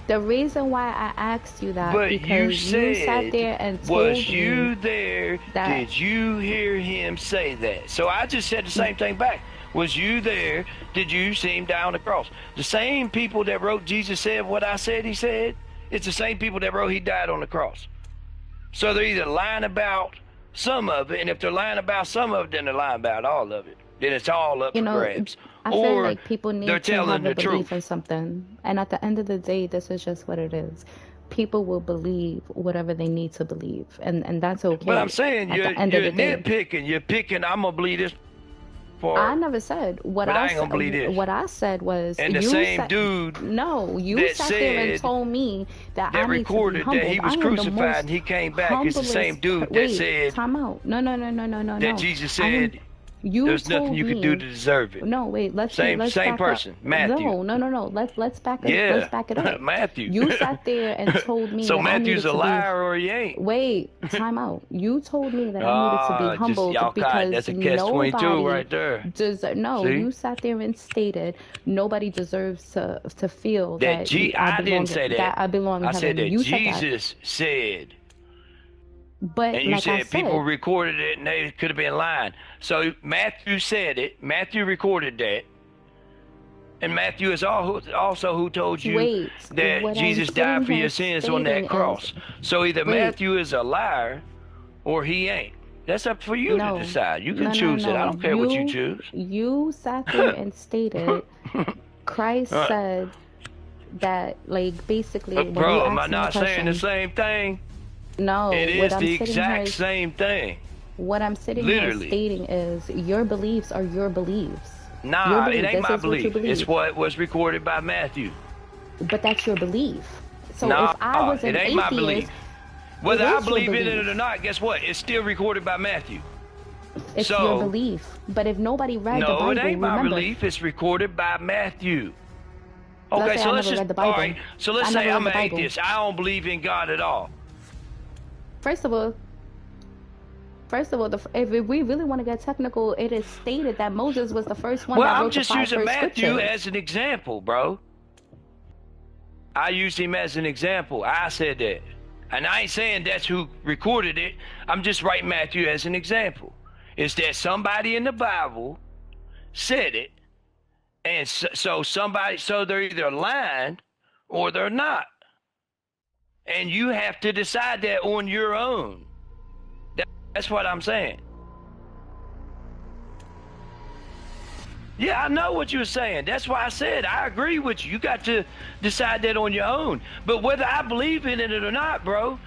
[SPEAKER 1] the reason why I asked you that,
[SPEAKER 2] but you
[SPEAKER 1] because you sat
[SPEAKER 2] said,
[SPEAKER 1] there and
[SPEAKER 2] was
[SPEAKER 1] told
[SPEAKER 2] you
[SPEAKER 1] me
[SPEAKER 2] there?
[SPEAKER 1] that,
[SPEAKER 2] Did you hear him say that? So I just said the same thing back. Was you there? Did you see him die on the cross? The same people that wrote Jesus said what I said he said, it's the same people that wrote he died on the cross. So they're either lying about some of it, and if they're lying about some of it, then they're lying about all of it. Then it's all up
[SPEAKER 1] you
[SPEAKER 2] for
[SPEAKER 1] know,
[SPEAKER 2] grabs.
[SPEAKER 1] I feel
[SPEAKER 2] Or
[SPEAKER 1] like people
[SPEAKER 2] they're
[SPEAKER 1] need to
[SPEAKER 2] telling
[SPEAKER 1] have a
[SPEAKER 2] the
[SPEAKER 1] belief in
[SPEAKER 2] truth.
[SPEAKER 1] something. And at the end of the day, this is just what it is. People will believe whatever they need to believe, and that's
[SPEAKER 2] But I'm
[SPEAKER 1] okay
[SPEAKER 2] saying
[SPEAKER 1] at the end of
[SPEAKER 2] you're
[SPEAKER 1] the day.
[SPEAKER 2] nitpicking. You're picking, I'm gonna believe this
[SPEAKER 1] I
[SPEAKER 2] part,
[SPEAKER 1] never said what
[SPEAKER 2] but
[SPEAKER 1] I
[SPEAKER 2] I ain't
[SPEAKER 1] said.
[SPEAKER 2] gonna believe this.
[SPEAKER 1] What I said was
[SPEAKER 2] And the
[SPEAKER 1] you
[SPEAKER 2] same
[SPEAKER 1] said
[SPEAKER 2] dude
[SPEAKER 1] no. You
[SPEAKER 2] that
[SPEAKER 1] sat there and
[SPEAKER 2] said
[SPEAKER 1] told me that I
[SPEAKER 2] that
[SPEAKER 1] need to be
[SPEAKER 2] recorded that
[SPEAKER 1] humbled.
[SPEAKER 2] he
[SPEAKER 1] I
[SPEAKER 2] was
[SPEAKER 1] am the
[SPEAKER 2] crucified
[SPEAKER 1] most
[SPEAKER 2] and he came back is the same
[SPEAKER 1] humblest.
[SPEAKER 2] dude that
[SPEAKER 1] Wait,
[SPEAKER 2] said
[SPEAKER 1] time out. No, no, no, no, no, no,
[SPEAKER 2] that
[SPEAKER 1] no.
[SPEAKER 2] Jesus
[SPEAKER 1] I am.
[SPEAKER 2] said
[SPEAKER 1] You
[SPEAKER 2] there's nothing
[SPEAKER 1] told
[SPEAKER 2] you could do
[SPEAKER 1] me.
[SPEAKER 2] to deserve it.
[SPEAKER 1] No, wait. Let's
[SPEAKER 2] Same
[SPEAKER 1] back up.
[SPEAKER 2] person, Matthew.
[SPEAKER 1] No, no, no, no. Let's
[SPEAKER 2] Yeah,
[SPEAKER 1] back it up.
[SPEAKER 2] Matthew.
[SPEAKER 1] You sat there and told me
[SPEAKER 2] So
[SPEAKER 1] that I
[SPEAKER 2] Matthew's
[SPEAKER 1] needed
[SPEAKER 2] a
[SPEAKER 1] to be.
[SPEAKER 2] liar or he ain't.
[SPEAKER 1] Wait, time out. You told me that I needed to be
[SPEAKER 2] Ah, just y'all
[SPEAKER 1] humbled
[SPEAKER 2] caught.
[SPEAKER 1] because
[SPEAKER 2] That's a catch 22
[SPEAKER 1] nobody
[SPEAKER 2] right there.
[SPEAKER 1] no,
[SPEAKER 2] See
[SPEAKER 1] you sat there and stated nobody deserves to feel
[SPEAKER 2] that?
[SPEAKER 1] that I
[SPEAKER 2] I didn't
[SPEAKER 1] belong
[SPEAKER 2] say
[SPEAKER 1] that
[SPEAKER 2] that.
[SPEAKER 1] I belong in
[SPEAKER 2] I said
[SPEAKER 1] heaven.
[SPEAKER 2] that
[SPEAKER 1] You said that.
[SPEAKER 2] Jesus said.
[SPEAKER 1] But
[SPEAKER 2] And you
[SPEAKER 1] like I
[SPEAKER 2] said people
[SPEAKER 1] said,
[SPEAKER 2] recorded it and they could have been lying. So Matthew said it. Matthew recorded that. And Matthew is also who told you
[SPEAKER 1] wait,
[SPEAKER 2] that
[SPEAKER 1] what I'm
[SPEAKER 2] Jesus died
[SPEAKER 1] sitting
[SPEAKER 2] for
[SPEAKER 1] here
[SPEAKER 2] your sins on
[SPEAKER 1] stating
[SPEAKER 2] that
[SPEAKER 1] is
[SPEAKER 2] cross. So either
[SPEAKER 1] wait,
[SPEAKER 2] Matthew is a liar or he ain't. That's up for you to
[SPEAKER 1] no,
[SPEAKER 2] decide. You can
[SPEAKER 1] no, no,
[SPEAKER 2] choose it. I
[SPEAKER 1] no.
[SPEAKER 2] don't care what you choose.
[SPEAKER 1] You sat there and stated Christ
[SPEAKER 2] Uh,
[SPEAKER 1] said that, like, basically when you
[SPEAKER 2] Bro, am I
[SPEAKER 1] asked me a
[SPEAKER 2] not saying the
[SPEAKER 1] question.
[SPEAKER 2] same thing?
[SPEAKER 1] No,
[SPEAKER 2] It
[SPEAKER 1] what
[SPEAKER 2] is
[SPEAKER 1] I'm
[SPEAKER 2] the
[SPEAKER 1] sitting here
[SPEAKER 2] exact same thing.
[SPEAKER 1] what I'm sitting here
[SPEAKER 2] Literally.
[SPEAKER 1] stating is your beliefs are your beliefs. Your
[SPEAKER 2] Nah, it
[SPEAKER 1] belief.
[SPEAKER 2] ain't
[SPEAKER 1] This
[SPEAKER 2] my
[SPEAKER 1] is what you
[SPEAKER 2] belief. It's
[SPEAKER 1] believe.
[SPEAKER 2] what was recorded by Matthew.
[SPEAKER 1] But that's your belief. So if
[SPEAKER 2] Nah,
[SPEAKER 1] I was
[SPEAKER 2] it
[SPEAKER 1] an
[SPEAKER 2] ain't my
[SPEAKER 1] atheist,
[SPEAKER 2] belief.
[SPEAKER 1] it
[SPEAKER 2] Whether I
[SPEAKER 1] is your
[SPEAKER 2] believe in it
[SPEAKER 1] belief.
[SPEAKER 2] or not, guess what? It's still recorded by Matthew.
[SPEAKER 1] It's your
[SPEAKER 2] So,
[SPEAKER 1] belief. But if nobody read the
[SPEAKER 2] no, it
[SPEAKER 1] Bible,
[SPEAKER 2] ain't my
[SPEAKER 1] remember,
[SPEAKER 2] belief. It's recorded by Matthew.
[SPEAKER 1] let's
[SPEAKER 2] Okay,
[SPEAKER 1] say
[SPEAKER 2] so
[SPEAKER 1] I
[SPEAKER 2] let's
[SPEAKER 1] never
[SPEAKER 2] just,
[SPEAKER 1] read the
[SPEAKER 2] all
[SPEAKER 1] Bible.
[SPEAKER 2] right, so let's
[SPEAKER 1] I
[SPEAKER 2] say
[SPEAKER 1] never read
[SPEAKER 2] I'm
[SPEAKER 1] the
[SPEAKER 2] an
[SPEAKER 1] Bible.
[SPEAKER 2] atheist. I don't believe in God at all.
[SPEAKER 1] First of all, if we really want to get technical, it is stated that Moses was the first one
[SPEAKER 2] Well,
[SPEAKER 1] that
[SPEAKER 2] I'm
[SPEAKER 1] wrote the
[SPEAKER 2] just
[SPEAKER 1] five
[SPEAKER 2] using
[SPEAKER 1] first
[SPEAKER 2] Matthew
[SPEAKER 1] scriptures.
[SPEAKER 2] as an example, bro. I used him as an example. I said that. And I ain't saying that's who recorded it. I'm just writing Matthew as an example. It's that somebody in the Bible said it, and so they're either lying or they're not. And you have to decide that on your own. That's what I'm saying. Yeah, I know what you were saying. That's why I said I agree with you. You got to decide that on your own. But whether I believe in it or not, bro,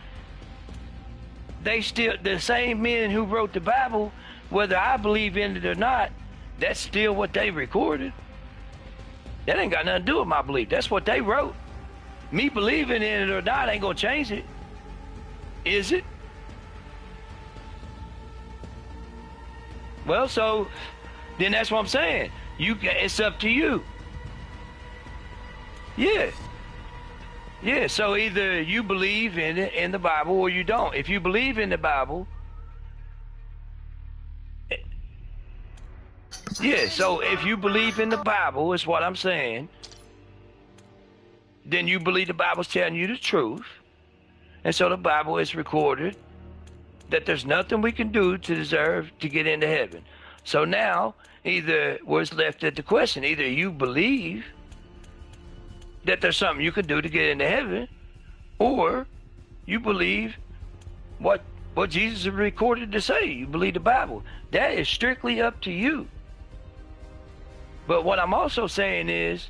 [SPEAKER 2] they still, the same men who wrote the Bible, whether I believe in it or not, that's still what they recorded. That ain't got nothing to do with my belief. That's what they wrote. Me believing in it or not ain't gonna change it. Is it? Well, so then that's what I'm saying. It's up to you. Yeah. Yeah, so either you believe in it in the Bible or you don't. If you believe in the Bible, yeah, so if you believe in the Bible, is what I'm saying, then you believe the Bible's telling you the truth. And so the Bible is recorded that there's nothing we can do to deserve to get into heaven. So now, either what's left at the question, either you believe that there's something you can do to get into heaven, or you believe what Jesus recorded to say. You believe the Bible. That is strictly up to you. But what I'm also saying is,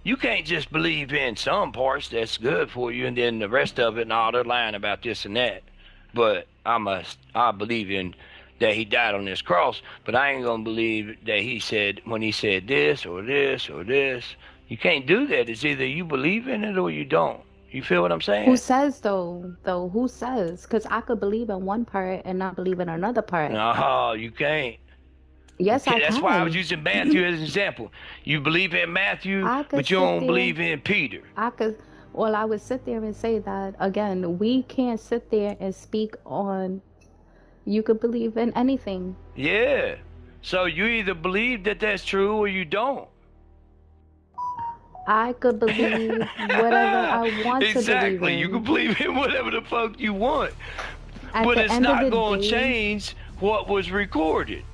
[SPEAKER 2] you can't just believe in some parts that's good for you, and then the rest of it, no, they're lying about this and that. But I believe in that he died on this cross, but I ain't gonna believe that he said, when he said this or this or this. You can't do that. It's either you believe in it or you don't. You feel what I'm
[SPEAKER 1] Who
[SPEAKER 2] saying?
[SPEAKER 1] says though? Who says? Because I could believe in one part and not believe in another part.
[SPEAKER 2] No, you can't.
[SPEAKER 1] Yes, I
[SPEAKER 2] That's why I was
[SPEAKER 1] can.
[SPEAKER 2] using Matthew as an example. You believe in Matthew,
[SPEAKER 1] I could
[SPEAKER 2] but you
[SPEAKER 1] sit
[SPEAKER 2] don't
[SPEAKER 1] there.
[SPEAKER 2] believe in Peter.
[SPEAKER 1] I could. Well, I would sit there and say that again. We can't sit there and speak on. You could believe in anything.
[SPEAKER 2] Yeah. So you either believe that that's true or you don't.
[SPEAKER 1] I could believe whatever I want to believe
[SPEAKER 2] Exactly. You can
[SPEAKER 1] in.
[SPEAKER 2] believe in whatever the fuck you want,
[SPEAKER 1] At
[SPEAKER 2] but
[SPEAKER 1] the
[SPEAKER 2] it's
[SPEAKER 1] end of
[SPEAKER 2] not
[SPEAKER 1] the
[SPEAKER 2] going to
[SPEAKER 1] day,
[SPEAKER 2] change what was recorded.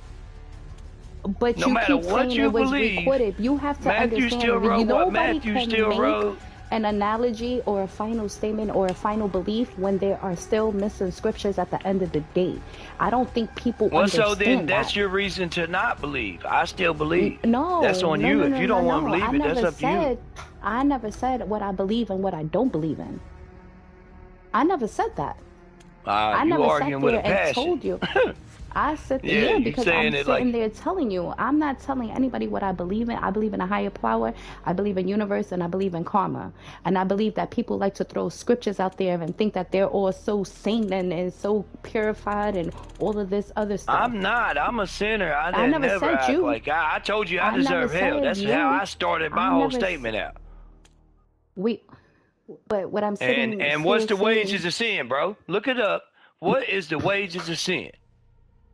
[SPEAKER 1] but
[SPEAKER 2] No
[SPEAKER 1] you
[SPEAKER 2] matter
[SPEAKER 1] keep
[SPEAKER 2] what
[SPEAKER 1] saying
[SPEAKER 2] you
[SPEAKER 1] it was
[SPEAKER 2] believe,
[SPEAKER 1] recorded. You have to
[SPEAKER 2] Matthew still
[SPEAKER 1] understand.
[SPEAKER 2] wrote what
[SPEAKER 1] Nobody
[SPEAKER 2] Matthew
[SPEAKER 1] can
[SPEAKER 2] still
[SPEAKER 1] make
[SPEAKER 2] wrote.
[SPEAKER 1] an analogy or a final statement or a final belief when there are still missing scriptures at the end of the day. I don't think people
[SPEAKER 2] Well, so then
[SPEAKER 1] understand
[SPEAKER 2] that's
[SPEAKER 1] that.
[SPEAKER 2] your reason to not believe. I still believe. That's
[SPEAKER 1] No,
[SPEAKER 2] on
[SPEAKER 1] no,
[SPEAKER 2] you.
[SPEAKER 1] no,
[SPEAKER 2] If
[SPEAKER 1] no,
[SPEAKER 2] you
[SPEAKER 1] no,
[SPEAKER 2] don't want to
[SPEAKER 1] no.
[SPEAKER 2] believe it, that's up to you.
[SPEAKER 1] I never said what I believe and what I don't believe in. I never said that. I
[SPEAKER 2] You
[SPEAKER 1] never
[SPEAKER 2] arguing
[SPEAKER 1] sat
[SPEAKER 2] with
[SPEAKER 1] there
[SPEAKER 2] a
[SPEAKER 1] and
[SPEAKER 2] passion.
[SPEAKER 1] told you. I sit
[SPEAKER 2] Yeah,
[SPEAKER 1] yeah,
[SPEAKER 2] you
[SPEAKER 1] because
[SPEAKER 2] saying
[SPEAKER 1] I'm
[SPEAKER 2] it
[SPEAKER 1] sitting
[SPEAKER 2] like,
[SPEAKER 1] there telling you. I'm not telling anybody what I believe in. I believe in a higher power. I believe in universe, and I believe in karma. And I believe that people like to throw scriptures out there and think that they're all so saint and so purified and all of this other stuff.
[SPEAKER 2] I'm not. I'm a sinner. I
[SPEAKER 1] I
[SPEAKER 2] didn't
[SPEAKER 1] never
[SPEAKER 2] never
[SPEAKER 1] said
[SPEAKER 2] act
[SPEAKER 1] you.
[SPEAKER 2] like I told you I
[SPEAKER 1] I never
[SPEAKER 2] deserve hell.
[SPEAKER 1] said
[SPEAKER 2] That's how
[SPEAKER 1] you.
[SPEAKER 2] I started my
[SPEAKER 1] I
[SPEAKER 2] whole
[SPEAKER 1] never.
[SPEAKER 2] statement out.
[SPEAKER 1] We. But what I'm sitting
[SPEAKER 2] And what's
[SPEAKER 1] still
[SPEAKER 2] the
[SPEAKER 1] saying.
[SPEAKER 2] wages of sin, bro? Look it up. What is the wages of sin?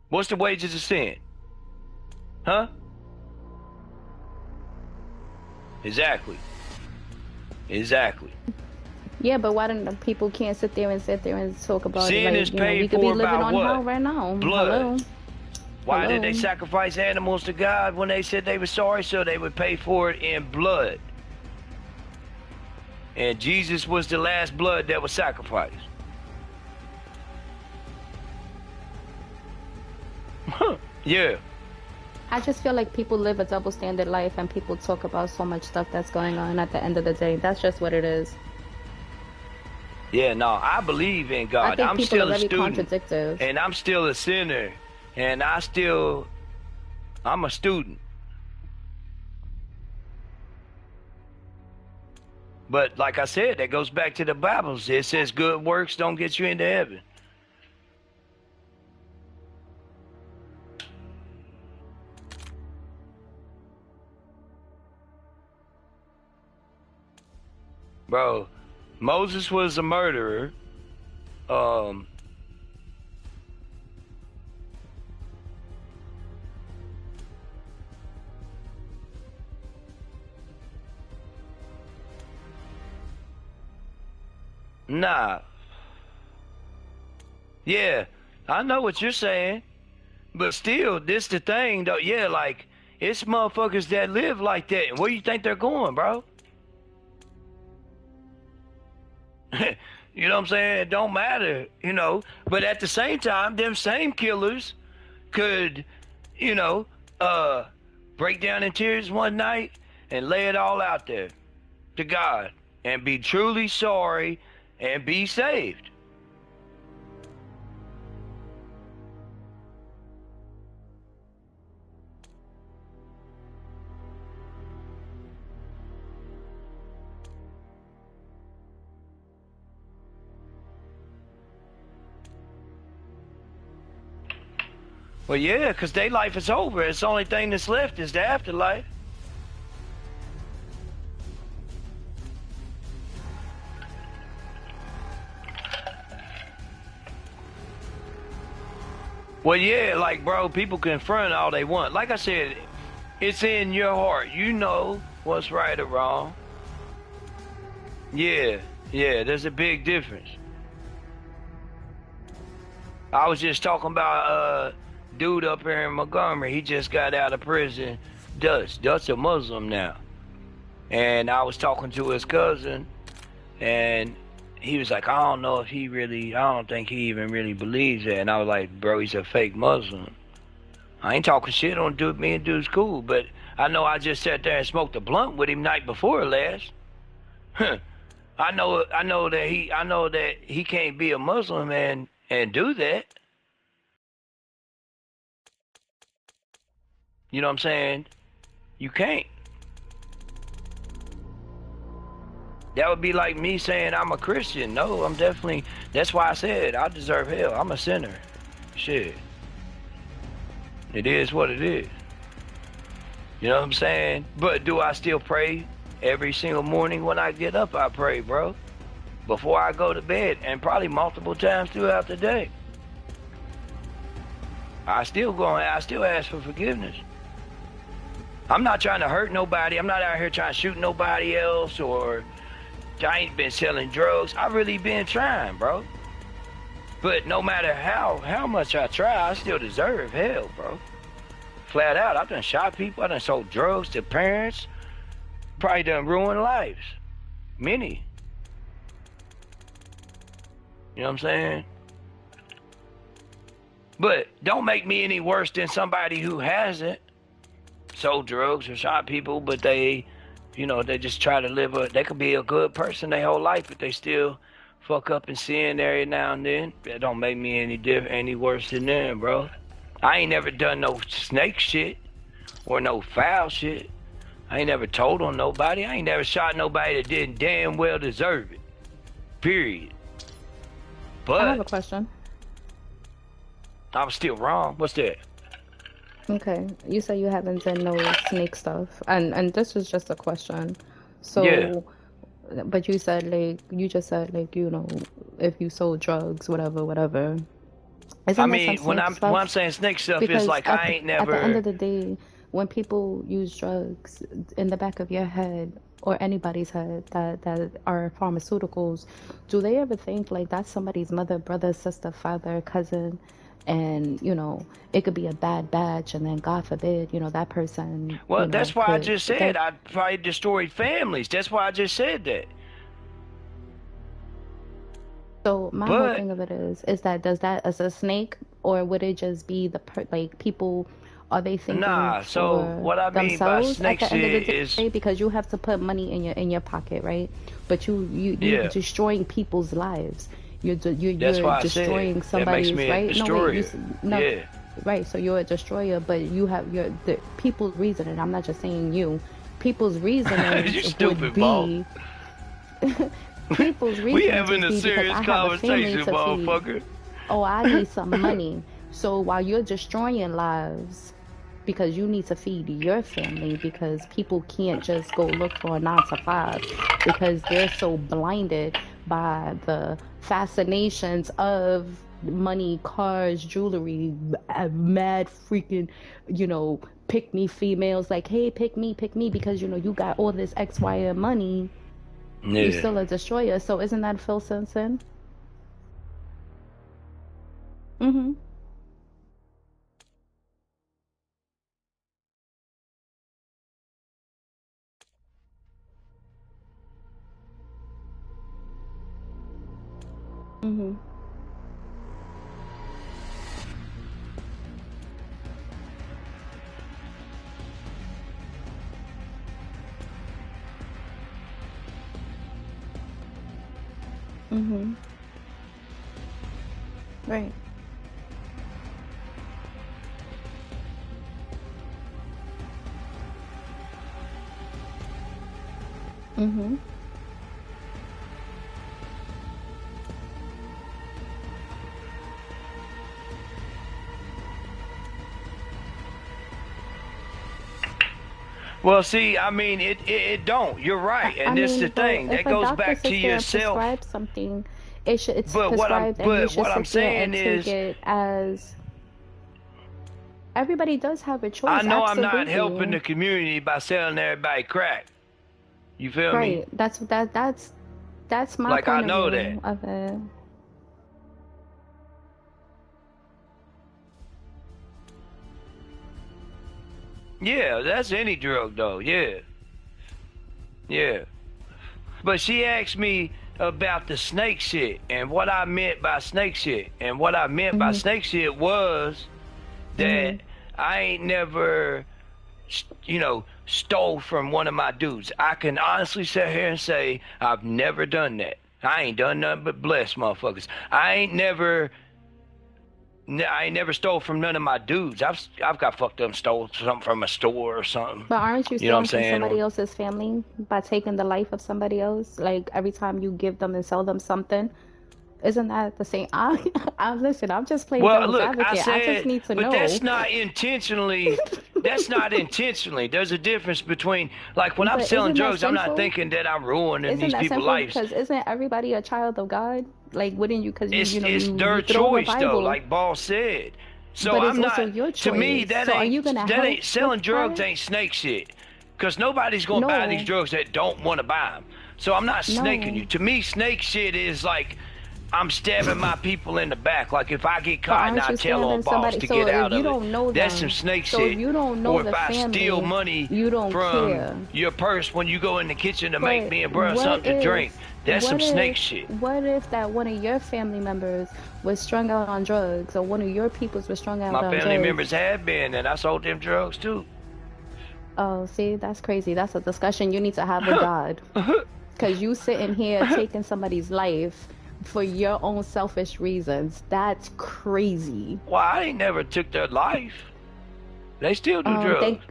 [SPEAKER 2] What's the wages of sin? Huh? Exactly. Exactly.
[SPEAKER 1] Yeah, but why don't the people can't sit there and talk about it
[SPEAKER 2] Sin is
[SPEAKER 1] like, we
[SPEAKER 2] paid
[SPEAKER 1] could be
[SPEAKER 2] for
[SPEAKER 1] living
[SPEAKER 2] by
[SPEAKER 1] on hell
[SPEAKER 2] what?
[SPEAKER 1] right now.
[SPEAKER 2] Blood.
[SPEAKER 1] Hello.
[SPEAKER 2] Why did they
[SPEAKER 1] Hello.
[SPEAKER 2] sacrifice animals to God when they said they were sorry? So they would pay for it in blood. And Jesus was the last blood that was sacrificed. Yeah.
[SPEAKER 1] I just feel like people live a double standard life and people talk about so much stuff that's going on at the end of the day. That's just what it is.
[SPEAKER 2] Yeah, no, I believe in
[SPEAKER 1] I
[SPEAKER 2] God.
[SPEAKER 1] think
[SPEAKER 2] I'm
[SPEAKER 1] people
[SPEAKER 2] still
[SPEAKER 1] are
[SPEAKER 2] a
[SPEAKER 1] very
[SPEAKER 2] student.
[SPEAKER 1] contradictive.
[SPEAKER 2] And I'm still a sinner. And I'm a student. But like I said, that goes back to the Bible. It says good works don't get you into heaven. Bro, Moses was a murderer. Um, nah. Yeah, I know what you're saying. But still, this the thing though. Yeah, like, it's motherfuckers that live like that. And where you think they're going, bro? You know what I'm saying? It don't matter, you know. But at the same time, them same killers could, you know, break down in tears one night and lay it all out there to God and be truly sorry and be saved. Well, yeah, because their life is over. It's the only thing that's left is the afterlife. Well, yeah, like, bro, people can front all they want. Like I said, it's in your heart. You know what's right or wrong. Yeah, yeah, there's a big difference. I was just talking about dude up here in Montgomery. He just got out of prison. Dutch a Muslim now. And I was talking to his cousin, and he was like, I don't know if he really, I don't think he even really believes that. And I was like, bro, he's a fake Muslim. I ain't talking shit on dude. Me and dude's cool, but I know I just sat there and smoked a blunt with him night before last. I know that he can't be a Muslim and do that. You know what I'm saying? You can't. That would be like me saying I'm a Christian. No, I'm definitely. That's why I said I deserve hell. I'm a sinner. Shit. It is what it is. You know what I'm saying? But do I still pray every single morning when I get up? I pray, bro. Before I go to bed, and probably multiple times throughout the day. I still ask for forgiveness. I'm not trying to hurt nobody. I'm not out here trying to shoot nobody else, or I ain't been selling drugs. I really been trying, bro. But no matter how much I try, I still deserve hell, bro. Flat out. I done shot people. I done sold drugs to parents. Probably done ruined lives. Many. You know what I'm saying? But don't make me any worse than somebody who hasn't sold drugs or shot people, but they, you know, they just try to they could be a good person their whole life, but they still fuck up and sin every now and then. That don't make me any worse than them, bro. I ain't never done no snake shit or no foul shit. I ain't never told on nobody. I ain't never shot nobody that didn't damn well deserve it. Period.
[SPEAKER 1] I have a
[SPEAKER 2] But
[SPEAKER 1] question.
[SPEAKER 2] I was still wrong. What's that?
[SPEAKER 1] Okay, you say you haven't done no snake stuff, and this is just a question.
[SPEAKER 2] Yeah.
[SPEAKER 1] So, but you said like you just said like if you sold drugs, whatever, whatever.
[SPEAKER 2] I
[SPEAKER 1] Isn't that some
[SPEAKER 2] mean, when
[SPEAKER 1] snake
[SPEAKER 2] I'm
[SPEAKER 1] stuff?
[SPEAKER 2] saying snake stuff, it's
[SPEAKER 1] Because
[SPEAKER 2] like I ain't
[SPEAKER 1] at the end
[SPEAKER 2] never.
[SPEAKER 1] of the day, when people use drugs in the back of your head or anybody's head that are pharmaceuticals, do they ever think like that's somebody's mother, brother, sister, father, cousin, and it could be a bad batch, and then God forbid, that person,
[SPEAKER 2] Well, that's why I
[SPEAKER 1] could
[SPEAKER 2] just said
[SPEAKER 1] get.
[SPEAKER 2] I probably destroyed families. That's why I just said that.
[SPEAKER 1] So my whole
[SPEAKER 2] But
[SPEAKER 1] thing of it is that does that as a snake, or would it just be like people, are they thinking
[SPEAKER 2] nah. So
[SPEAKER 1] for
[SPEAKER 2] what I mean by
[SPEAKER 1] themselves at
[SPEAKER 2] snake
[SPEAKER 1] the end of the
[SPEAKER 2] shit
[SPEAKER 1] day?
[SPEAKER 2] is,
[SPEAKER 1] Because you have to put money in your pocket, right? But you
[SPEAKER 2] yeah.
[SPEAKER 1] destroying people's lives.
[SPEAKER 2] That's
[SPEAKER 1] You're
[SPEAKER 2] why I said
[SPEAKER 1] destroying
[SPEAKER 2] that makes
[SPEAKER 1] somebody's,
[SPEAKER 2] me a
[SPEAKER 1] right. No, wait,
[SPEAKER 2] destroyer.
[SPEAKER 1] no,
[SPEAKER 2] Yeah.
[SPEAKER 1] right. So you're a destroyer, but you have the people's reasoning. I'm not just saying you. People's
[SPEAKER 2] You
[SPEAKER 1] reasonings would
[SPEAKER 2] stupid, ball.
[SPEAKER 1] be people's
[SPEAKER 2] We
[SPEAKER 1] reasonings
[SPEAKER 2] having
[SPEAKER 1] would
[SPEAKER 2] a
[SPEAKER 1] be because
[SPEAKER 2] serious
[SPEAKER 1] I have a family
[SPEAKER 2] conversation,
[SPEAKER 1] to feed.
[SPEAKER 2] motherfucker.
[SPEAKER 1] Oh, I need some money. So while you're destroying lives because you need to feed your family, because people can't just go look for a 9 to 5 because they're so blinded by the fascinations of money, cars, jewelry, mad freaking, pick me females like, hey, pick me because you got all this X, Y, and money. You
[SPEAKER 2] Yeah.
[SPEAKER 1] still a destroyer. So isn't that Phil Simpson? Mm-hmm. Mm-hmm. Mm-hmm. Right. Mm-hmm.
[SPEAKER 2] Well, see, I mean, it don't. You're right,
[SPEAKER 1] I
[SPEAKER 2] and this is the
[SPEAKER 1] mean, but
[SPEAKER 2] thing that
[SPEAKER 1] if a
[SPEAKER 2] goes
[SPEAKER 1] doctor
[SPEAKER 2] back to
[SPEAKER 1] sits there and
[SPEAKER 2] yourself.
[SPEAKER 1] prescribes something, it's prescribed and you
[SPEAKER 2] But
[SPEAKER 1] should
[SPEAKER 2] what I'm
[SPEAKER 1] sit there
[SPEAKER 2] saying
[SPEAKER 1] and take
[SPEAKER 2] is,
[SPEAKER 1] it as everybody does have a
[SPEAKER 2] I
[SPEAKER 1] choice,
[SPEAKER 2] know I'm not helping
[SPEAKER 1] absolutely.
[SPEAKER 2] the community by selling everybody crack. You feel me?
[SPEAKER 1] Right. That's my
[SPEAKER 2] Like I
[SPEAKER 1] point of
[SPEAKER 2] know that.
[SPEAKER 1] view of it.
[SPEAKER 2] Yeah, that's any drug though. Yeah. Yeah. But she asked me about the snake shit and what I meant by snake shit. And what I meant by
[SPEAKER 1] Mhm.
[SPEAKER 2] snake shit was that
[SPEAKER 1] Mhm.
[SPEAKER 2] I ain't never, stole from one of my dudes. I can honestly sit here and say I've never done that. I ain't done nothing but bless motherfuckers. I ain't never stole from none of my dudes. I've got fucked up and stole something from a store or something.
[SPEAKER 1] But aren't you
[SPEAKER 2] You know what I'm
[SPEAKER 1] stealing from
[SPEAKER 2] saying?
[SPEAKER 1] somebody else's family by taking the life of somebody else? Like every time you give them and sell them something, isn't that the same? I listen. I'm just playing
[SPEAKER 2] Well,
[SPEAKER 1] devil's
[SPEAKER 2] look, I
[SPEAKER 1] advocate. I just
[SPEAKER 2] said,
[SPEAKER 1] need to
[SPEAKER 2] but
[SPEAKER 1] know.
[SPEAKER 2] that's not intentionally. That's not intentionally. There's a difference between, like, when I'm
[SPEAKER 1] But
[SPEAKER 2] selling
[SPEAKER 1] isn't that
[SPEAKER 2] drugs, I'm not
[SPEAKER 1] sinful?
[SPEAKER 2] thinking that I'm ruining
[SPEAKER 1] Isn't
[SPEAKER 2] these
[SPEAKER 1] that
[SPEAKER 2] people's
[SPEAKER 1] sinful?
[SPEAKER 2] lives.
[SPEAKER 1] Because isn't everybody a child of God? Like, wouldn't you? Because you know,
[SPEAKER 2] It's
[SPEAKER 1] you
[SPEAKER 2] their
[SPEAKER 1] throw the
[SPEAKER 2] choice, though,
[SPEAKER 1] Bible,
[SPEAKER 2] like Ball said. So
[SPEAKER 1] but it's
[SPEAKER 2] I'm
[SPEAKER 1] also
[SPEAKER 2] not.
[SPEAKER 1] your
[SPEAKER 2] To me,
[SPEAKER 1] choice. So are you gonna
[SPEAKER 2] that
[SPEAKER 1] help
[SPEAKER 2] ain't
[SPEAKER 1] with
[SPEAKER 2] selling drugs.
[SPEAKER 1] that?
[SPEAKER 2] Ain't snake shit. Because nobody's gonna buy these
[SPEAKER 1] No,
[SPEAKER 2] drugs that don't want to buy them. So I'm not snaking you.
[SPEAKER 1] no.
[SPEAKER 2] To me, snake shit is like I'm stabbing my people in the back. Like if I get
[SPEAKER 1] But
[SPEAKER 2] caught and
[SPEAKER 1] aren't
[SPEAKER 2] I
[SPEAKER 1] you
[SPEAKER 2] tell
[SPEAKER 1] stabbing
[SPEAKER 2] old boss
[SPEAKER 1] somebody?
[SPEAKER 2] to
[SPEAKER 1] So
[SPEAKER 2] get
[SPEAKER 1] if
[SPEAKER 2] out
[SPEAKER 1] you
[SPEAKER 2] of it,
[SPEAKER 1] don't know
[SPEAKER 2] that's some
[SPEAKER 1] them,
[SPEAKER 2] snake
[SPEAKER 1] so if
[SPEAKER 2] shit.
[SPEAKER 1] you don't know
[SPEAKER 2] Or
[SPEAKER 1] the
[SPEAKER 2] if I steal
[SPEAKER 1] family,
[SPEAKER 2] money
[SPEAKER 1] you don't
[SPEAKER 2] from
[SPEAKER 1] care.
[SPEAKER 2] your purse when you go in the kitchen to make
[SPEAKER 1] But
[SPEAKER 2] me and bro something to drink, that's some
[SPEAKER 1] what
[SPEAKER 2] snake
[SPEAKER 1] if,
[SPEAKER 2] shit.
[SPEAKER 1] what if that one of your family members was strung out on drugs, or one of your peoples was strung out
[SPEAKER 2] My
[SPEAKER 1] on
[SPEAKER 2] family
[SPEAKER 1] drugs?
[SPEAKER 2] members have been, and I sold them drugs too.
[SPEAKER 1] Oh, see, that's crazy. That's a discussion you need to have with God. Because you sitting here taking somebody's life for your own selfish reasons. That's crazy.
[SPEAKER 2] Well, I ain't never took their life. They still do drugs.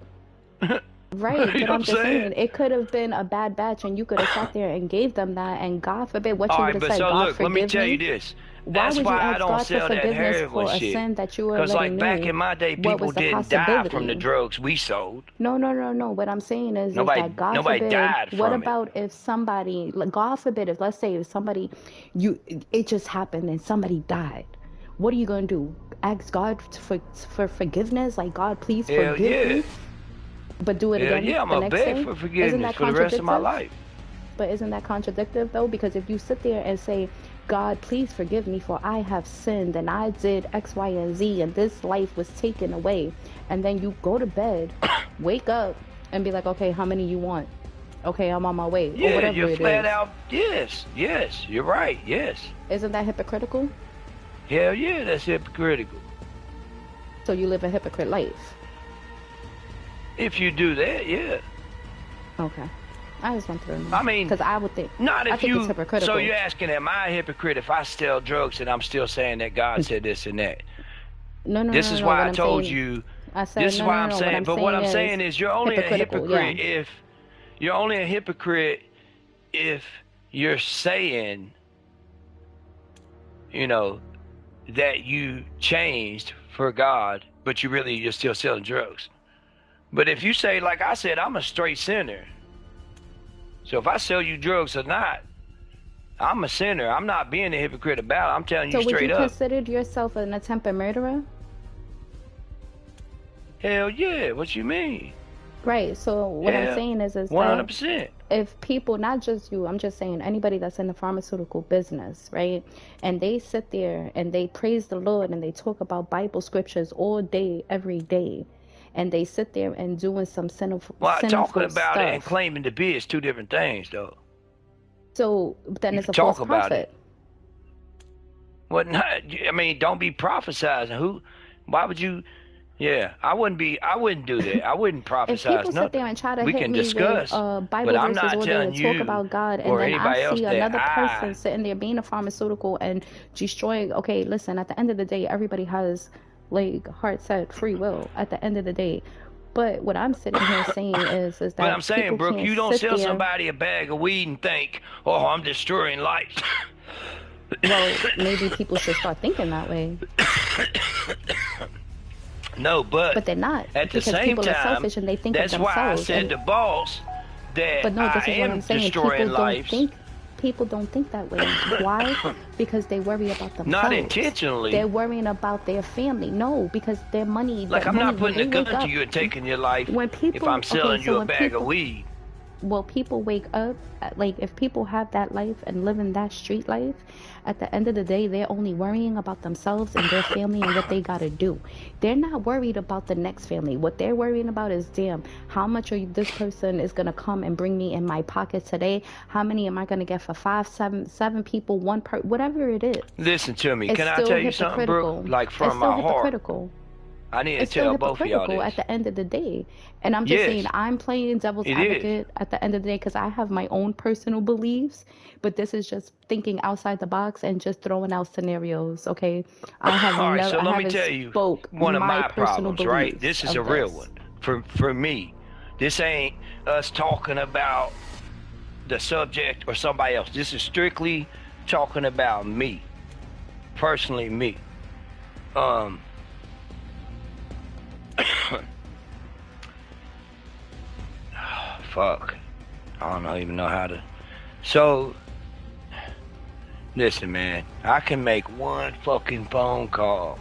[SPEAKER 1] Thank Right,
[SPEAKER 2] You
[SPEAKER 1] but
[SPEAKER 2] know what
[SPEAKER 1] I'm
[SPEAKER 2] I'm
[SPEAKER 1] just
[SPEAKER 2] saying?
[SPEAKER 1] saying it could have been a bad batch and you could have sat there and gave them that and God forbid what
[SPEAKER 2] All
[SPEAKER 1] you would
[SPEAKER 2] right,
[SPEAKER 1] have
[SPEAKER 2] but
[SPEAKER 1] said,
[SPEAKER 2] so
[SPEAKER 1] God
[SPEAKER 2] look, let me
[SPEAKER 1] forgive
[SPEAKER 2] tell you
[SPEAKER 1] me.
[SPEAKER 2] this.
[SPEAKER 1] Why
[SPEAKER 2] That's
[SPEAKER 1] would you
[SPEAKER 2] why I
[SPEAKER 1] ask
[SPEAKER 2] don't
[SPEAKER 1] God for
[SPEAKER 2] sell that
[SPEAKER 1] forgiveness
[SPEAKER 2] heroin
[SPEAKER 1] for a
[SPEAKER 2] shit.
[SPEAKER 1] sin that you
[SPEAKER 2] Because,
[SPEAKER 1] already
[SPEAKER 2] like, back
[SPEAKER 1] knew?
[SPEAKER 2] in my day,
[SPEAKER 1] What
[SPEAKER 2] people
[SPEAKER 1] was the
[SPEAKER 2] didn't die from the
[SPEAKER 1] possibility?
[SPEAKER 2] drugs we sold.
[SPEAKER 1] No, no, no, no. What I'm saying is
[SPEAKER 2] Nobody,
[SPEAKER 1] that God
[SPEAKER 2] nobody
[SPEAKER 1] forbid,
[SPEAKER 2] died
[SPEAKER 1] what
[SPEAKER 2] from it.
[SPEAKER 1] about if somebody, like, God forbid, if let's say if somebody, it just happened and somebody died. What are you going to do? Ask God for forgiveness? Like, God, please
[SPEAKER 2] Hell
[SPEAKER 1] forgive
[SPEAKER 2] yeah.
[SPEAKER 1] me, but do it
[SPEAKER 2] Hell
[SPEAKER 1] again
[SPEAKER 2] yeah, I'm
[SPEAKER 1] the
[SPEAKER 2] a
[SPEAKER 1] next
[SPEAKER 2] beg
[SPEAKER 1] day?
[SPEAKER 2] for
[SPEAKER 1] Isn't
[SPEAKER 2] forgiveness
[SPEAKER 1] that
[SPEAKER 2] for the rest of my
[SPEAKER 1] contradictive?
[SPEAKER 2] life.
[SPEAKER 1] But isn't that contradictive though? Because if you sit there and say, God, please forgive me for I have sinned and I did X, Y, and Z and this life was taken away, and then you go to bed, wake up, and be like, okay, how many you want? Okay, I'm on my way, or
[SPEAKER 2] Yeah,
[SPEAKER 1] whatever
[SPEAKER 2] you're
[SPEAKER 1] it
[SPEAKER 2] flat
[SPEAKER 1] is.
[SPEAKER 2] out. Yes, yes, you're right. Yes.
[SPEAKER 1] Isn't that hypocritical?
[SPEAKER 2] Hell yeah, that's hypocritical.
[SPEAKER 1] So you live a hypocrite life.
[SPEAKER 2] If you do that, yeah.
[SPEAKER 1] Okay. I just want to know.
[SPEAKER 2] I mean,
[SPEAKER 1] Because I would think,
[SPEAKER 2] not
[SPEAKER 1] I
[SPEAKER 2] if
[SPEAKER 1] think it's
[SPEAKER 2] you. So
[SPEAKER 1] hypocritical.
[SPEAKER 2] you're asking, am I a hypocrite if I sell drugs and I'm still saying that God said this and that?
[SPEAKER 1] No, no,
[SPEAKER 2] This
[SPEAKER 1] no,
[SPEAKER 2] is
[SPEAKER 1] no.
[SPEAKER 2] why
[SPEAKER 1] What
[SPEAKER 2] I
[SPEAKER 1] I'm
[SPEAKER 2] told
[SPEAKER 1] saying,
[SPEAKER 2] you.
[SPEAKER 1] I said,
[SPEAKER 2] This is
[SPEAKER 1] no, no,
[SPEAKER 2] why
[SPEAKER 1] no,
[SPEAKER 2] I'm
[SPEAKER 1] no. What
[SPEAKER 2] saying.
[SPEAKER 1] I'm
[SPEAKER 2] But what
[SPEAKER 1] saying
[SPEAKER 2] I'm saying is, you're only a
[SPEAKER 1] hypocritical. Yeah.
[SPEAKER 2] hypocrite if you're only a hypocrite if you're saying, you know, that you changed for God, but you're still selling drugs. But if you say, like I said, I'm a straight sinner. So if I sell you drugs or not, I'm a sinner. I'm not being a hypocrite about it. I'm telling you
[SPEAKER 1] So would you
[SPEAKER 2] straight up.
[SPEAKER 1] consider yourself an attempted murderer?
[SPEAKER 2] Hell yeah. What you mean?
[SPEAKER 1] Right. So what I'm
[SPEAKER 2] Hell,
[SPEAKER 1] saying is that
[SPEAKER 2] 100%.
[SPEAKER 1] if people, not just you, I'm just saying anybody that's in the pharmaceutical business, right? And they sit there and they praise the Lord and they talk about Bible scriptures all day, every day, and they sit there and doing some
[SPEAKER 2] Well, talking
[SPEAKER 1] sinful
[SPEAKER 2] about it and
[SPEAKER 1] stuff.
[SPEAKER 2] claiming to be is two different things, though.
[SPEAKER 1] So then
[SPEAKER 2] You
[SPEAKER 1] it's
[SPEAKER 2] can
[SPEAKER 1] a
[SPEAKER 2] talk
[SPEAKER 1] false
[SPEAKER 2] about it.
[SPEAKER 1] prophet.
[SPEAKER 2] What not? I mean, don't be prophesizing. Who? Why would you? Yeah, I wouldn't be. I wouldn't do that. I wouldn't
[SPEAKER 1] If
[SPEAKER 2] prophesize
[SPEAKER 1] people sit there
[SPEAKER 2] nothing.
[SPEAKER 1] and try to
[SPEAKER 2] We
[SPEAKER 1] hit
[SPEAKER 2] can
[SPEAKER 1] me with
[SPEAKER 2] discuss, but
[SPEAKER 1] Bible
[SPEAKER 2] I'm
[SPEAKER 1] verses
[SPEAKER 2] not
[SPEAKER 1] all day
[SPEAKER 2] telling
[SPEAKER 1] and talk
[SPEAKER 2] you
[SPEAKER 1] about God, and
[SPEAKER 2] or
[SPEAKER 1] then I
[SPEAKER 2] anybody else
[SPEAKER 1] see
[SPEAKER 2] that
[SPEAKER 1] another person
[SPEAKER 2] I.
[SPEAKER 1] sitting there being a pharmaceutical and destroying, okay, listen, at the end of the day, everybody has like heart set free will at the end of the day. But what I'm sitting here saying is
[SPEAKER 2] But I'm
[SPEAKER 1] that
[SPEAKER 2] saying,
[SPEAKER 1] people
[SPEAKER 2] Brooke,
[SPEAKER 1] can't
[SPEAKER 2] you don't
[SPEAKER 1] sit
[SPEAKER 2] sell
[SPEAKER 1] there.
[SPEAKER 2] somebody a bag of weed and think, "Oh, I'm destroying lives."
[SPEAKER 1] Well, maybe people should start thinking that way,
[SPEAKER 2] No, but
[SPEAKER 1] but they're not
[SPEAKER 2] at the
[SPEAKER 1] because
[SPEAKER 2] same
[SPEAKER 1] people are
[SPEAKER 2] time,
[SPEAKER 1] selfish and they think of
[SPEAKER 2] that's why I
[SPEAKER 1] themselves.
[SPEAKER 2] said
[SPEAKER 1] And
[SPEAKER 2] to boss that
[SPEAKER 1] but no,
[SPEAKER 2] I
[SPEAKER 1] this is what I'm
[SPEAKER 2] am
[SPEAKER 1] saying.
[SPEAKER 2] destroying lives,
[SPEAKER 1] People don't think that way. Why? Because they worry about
[SPEAKER 2] not
[SPEAKER 1] themselves. They're
[SPEAKER 2] intentionally.
[SPEAKER 1] worrying about their family. No, because
[SPEAKER 2] Like,
[SPEAKER 1] that
[SPEAKER 2] I'm
[SPEAKER 1] money
[SPEAKER 2] not
[SPEAKER 1] when
[SPEAKER 2] putting a
[SPEAKER 1] they wake
[SPEAKER 2] gun to
[SPEAKER 1] up,
[SPEAKER 2] you and taking your life
[SPEAKER 1] when
[SPEAKER 2] if I'm
[SPEAKER 1] people, okay,
[SPEAKER 2] selling
[SPEAKER 1] so
[SPEAKER 2] you a
[SPEAKER 1] when
[SPEAKER 2] bag of
[SPEAKER 1] people,
[SPEAKER 2] weed.
[SPEAKER 1] Will people wake up? Like, if people have that life and living that street life, at the end of the day, they're only worrying about themselves and their family and what they got to do. They're not worried about the next family. What they're worrying about is, damn, how much are this person is going to come and bring me in my pocket today? How many am I going to get for 5, 7 people, whatever it is?
[SPEAKER 2] Listen to me.
[SPEAKER 1] It's
[SPEAKER 2] Can I
[SPEAKER 1] still
[SPEAKER 2] tell you something, Brooke?
[SPEAKER 1] hypocritical.
[SPEAKER 2] Like
[SPEAKER 1] It's
[SPEAKER 2] from
[SPEAKER 1] still
[SPEAKER 2] my heart.
[SPEAKER 1] hypocritical.
[SPEAKER 2] I need to
[SPEAKER 1] It's still
[SPEAKER 2] tell both of y'all
[SPEAKER 1] hypocritical
[SPEAKER 2] this.
[SPEAKER 1] at the end of the day. And I'm just saying,
[SPEAKER 2] Yes,
[SPEAKER 1] I'm playing devil's
[SPEAKER 2] it is.
[SPEAKER 1] advocate at the end of the day because I have my own personal beliefs, but this is just thinking outside the box and just throwing out scenarios, okay?
[SPEAKER 2] All right, so
[SPEAKER 1] I
[SPEAKER 2] let me
[SPEAKER 1] haven't
[SPEAKER 2] tell you
[SPEAKER 1] spoke
[SPEAKER 2] one of
[SPEAKER 1] my
[SPEAKER 2] my
[SPEAKER 1] personal
[SPEAKER 2] problems, right?
[SPEAKER 1] beliefs
[SPEAKER 2] This is a
[SPEAKER 1] of
[SPEAKER 2] real
[SPEAKER 1] this.
[SPEAKER 2] one. For me, this ain't us talking about the subject or somebody else. This is strictly talking about me, personally me. Um, fuck. I don't even know how to. So, listen, man. I can make one fucking phone call.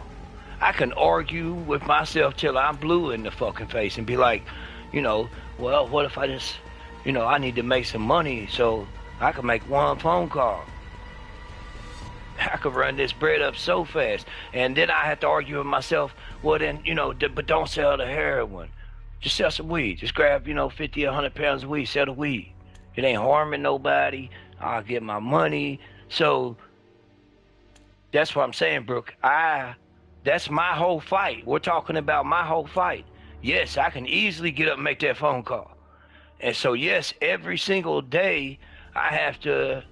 [SPEAKER 2] I can argue with myself till I'm blue in the fucking face and be like, you know, well, what if I just, I need to make some money so I can make one phone call. I could run this bread up so fast. And then I have to argue with myself, well then, but don't sell the heroin. Just sell some weed. Just grab, 50 or 100 pounds of weed, sell the weed. It ain't harming nobody. I'll get my money. So that's what I'm saying, Brooke. That's my whole fight. We're talking about my whole fight. Yes, I can easily get up and make that phone call. And so, yes, every single day I have to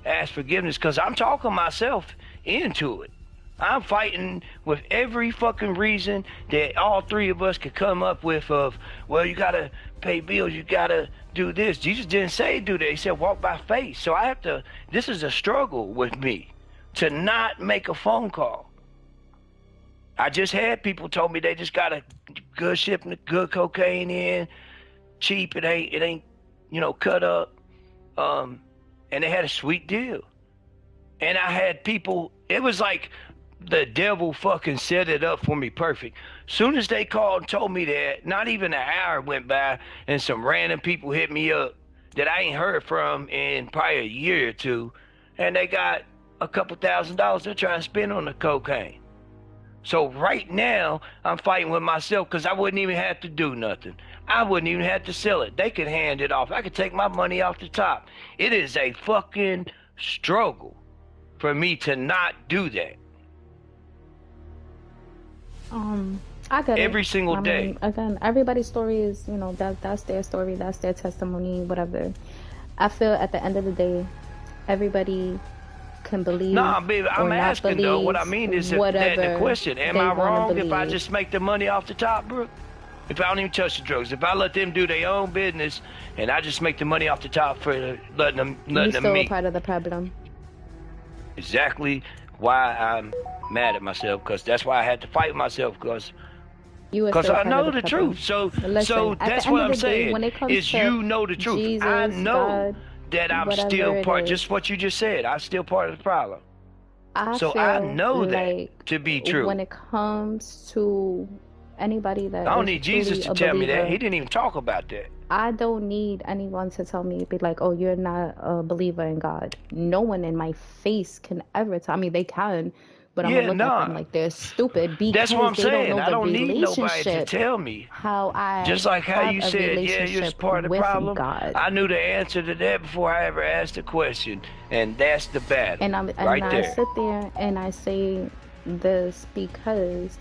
[SPEAKER 2] ask forgiveness because I'm talking myself into it. I'm fighting with every fucking reason that all three of us could come up with of, well, you got to pay bills, you got to do this. Jesus didn't say do that. He said walk by faith. So I have to, this is a struggle with me to not make a phone call. I just had people told me they just got a good shipment of good cocaine in, cheap, it ain't, cut up. And they had a sweet deal. And I had people, it was like the devil fucking set it up for me perfect. Soon as they called and told me that, not even an hour went by and some random people hit me up that I ain't heard from in probably a year or two. And they got a couple $1,000s they're trying to spend on the cocaine. So right now, I'm fighting with myself because I wouldn't even have to do nothing. I wouldn't even have to sell it. They could hand it off. I could take my money off the top. It is a fucking struggle for me to not do that.
[SPEAKER 1] I get it.
[SPEAKER 2] Every single
[SPEAKER 1] I
[SPEAKER 2] day.
[SPEAKER 1] mean, again, everybody's story is, that's their story, that's their testimony, whatever. I feel at the end of the day, everybody can believe
[SPEAKER 2] Nah, baby,
[SPEAKER 1] or
[SPEAKER 2] I'm
[SPEAKER 1] not
[SPEAKER 2] asking though. What I
[SPEAKER 1] believe
[SPEAKER 2] mean is that the
[SPEAKER 1] whatever
[SPEAKER 2] question, am
[SPEAKER 1] they
[SPEAKER 2] I
[SPEAKER 1] want to
[SPEAKER 2] wrong if I
[SPEAKER 1] believe.
[SPEAKER 2] just make the money off the top, Brooke? If I don't even touch the drugs, if I let them do their own business and I just make the money off the top for letting them
[SPEAKER 1] You still a
[SPEAKER 2] meet.
[SPEAKER 1] part of the problem.
[SPEAKER 2] Exactly why I'm mad at myself, because that's why I had to fight myself, because
[SPEAKER 1] You are still
[SPEAKER 2] I
[SPEAKER 1] part of
[SPEAKER 2] know
[SPEAKER 1] the
[SPEAKER 2] the
[SPEAKER 1] problem.
[SPEAKER 2] truth. So
[SPEAKER 1] Listen, at
[SPEAKER 2] that's
[SPEAKER 1] the
[SPEAKER 2] what
[SPEAKER 1] end
[SPEAKER 2] I'm
[SPEAKER 1] of the day,
[SPEAKER 2] saying
[SPEAKER 1] when it comes
[SPEAKER 2] is
[SPEAKER 1] to
[SPEAKER 2] you know the truth. I
[SPEAKER 1] Jesus,
[SPEAKER 2] know
[SPEAKER 1] God,
[SPEAKER 2] that I'm
[SPEAKER 1] whatever
[SPEAKER 2] still
[SPEAKER 1] it
[SPEAKER 2] part,
[SPEAKER 1] is,
[SPEAKER 2] just what you just said. I'm still part of the problem.
[SPEAKER 1] I
[SPEAKER 2] So I
[SPEAKER 1] feel
[SPEAKER 2] know that
[SPEAKER 1] like
[SPEAKER 2] to be true.
[SPEAKER 1] when it comes to anybody
[SPEAKER 2] I
[SPEAKER 1] that
[SPEAKER 2] don't
[SPEAKER 1] is
[SPEAKER 2] need Jesus
[SPEAKER 1] truly
[SPEAKER 2] to
[SPEAKER 1] a
[SPEAKER 2] tell me that. He
[SPEAKER 1] believer,
[SPEAKER 2] didn't even talk about that.
[SPEAKER 1] I don't need anyone to tell me, be like, oh, you're not a believer in God. No one in my face can ever tell me. They can, but I'm gonna
[SPEAKER 2] Yeah,
[SPEAKER 1] look at them
[SPEAKER 2] nah.
[SPEAKER 1] like they're stupid
[SPEAKER 2] That's what
[SPEAKER 1] because
[SPEAKER 2] I'm
[SPEAKER 1] they don't
[SPEAKER 2] saying.
[SPEAKER 1] know
[SPEAKER 2] I
[SPEAKER 1] the
[SPEAKER 2] don't need nobody to
[SPEAKER 1] relationship,
[SPEAKER 2] tell me.
[SPEAKER 1] how I
[SPEAKER 2] Just like how
[SPEAKER 1] have
[SPEAKER 2] you
[SPEAKER 1] a
[SPEAKER 2] said, yeah, you're
[SPEAKER 1] relationship
[SPEAKER 2] part of the
[SPEAKER 1] with
[SPEAKER 2] problem.
[SPEAKER 1] God.
[SPEAKER 2] I knew the answer to that before I ever asked the question. And that's the battle.
[SPEAKER 1] And
[SPEAKER 2] Right
[SPEAKER 1] I
[SPEAKER 2] there.
[SPEAKER 1] sit there and I say this because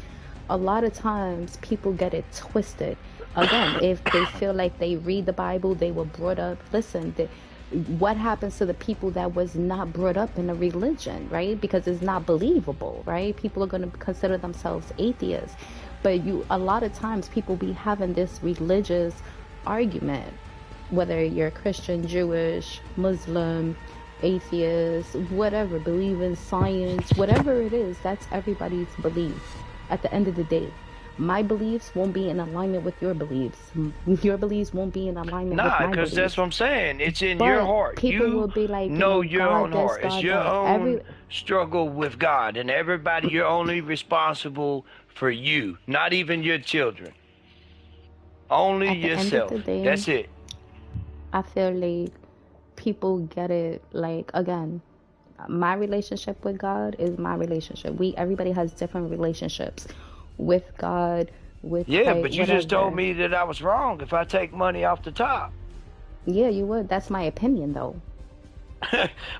[SPEAKER 1] a lot of times people get it twisted. Again, if they feel like they read the Bible, they were brought up. Listen, what happens to the people that was not brought up in a religion, right? Because it's not believable, right? People are going to consider themselves atheists. But a lot of times people be having this religious argument, whether you're Christian, Jewish, Muslim, atheist, whatever, believe in science, whatever it is, that's everybody's belief. At the end of the day, my beliefs won't be in alignment with your beliefs. Your beliefs won't be in alignment with
[SPEAKER 2] Nah,
[SPEAKER 1] my
[SPEAKER 2] because that's
[SPEAKER 1] beliefs.
[SPEAKER 2] what I'm saying. It's in your
[SPEAKER 1] But
[SPEAKER 2] heart.
[SPEAKER 1] people will
[SPEAKER 2] You
[SPEAKER 1] be like,
[SPEAKER 2] know your
[SPEAKER 1] God
[SPEAKER 2] own
[SPEAKER 1] this,
[SPEAKER 2] heart. It's
[SPEAKER 1] God
[SPEAKER 2] your
[SPEAKER 1] that.
[SPEAKER 2] own struggle with God. And everybody, you're only responsible for you, not even your children. Only
[SPEAKER 1] At the end of the
[SPEAKER 2] yourself.
[SPEAKER 1] day,
[SPEAKER 2] That's it.
[SPEAKER 1] I feel like people get it like again, my relationship with God is my relationship. Everybody has different relationships with God, with
[SPEAKER 2] Yeah,
[SPEAKER 1] Christ,
[SPEAKER 2] but you just told
[SPEAKER 1] whatever.
[SPEAKER 2] me that I was wrong if I take money off the top.
[SPEAKER 1] Yeah, you would. That's my opinion though.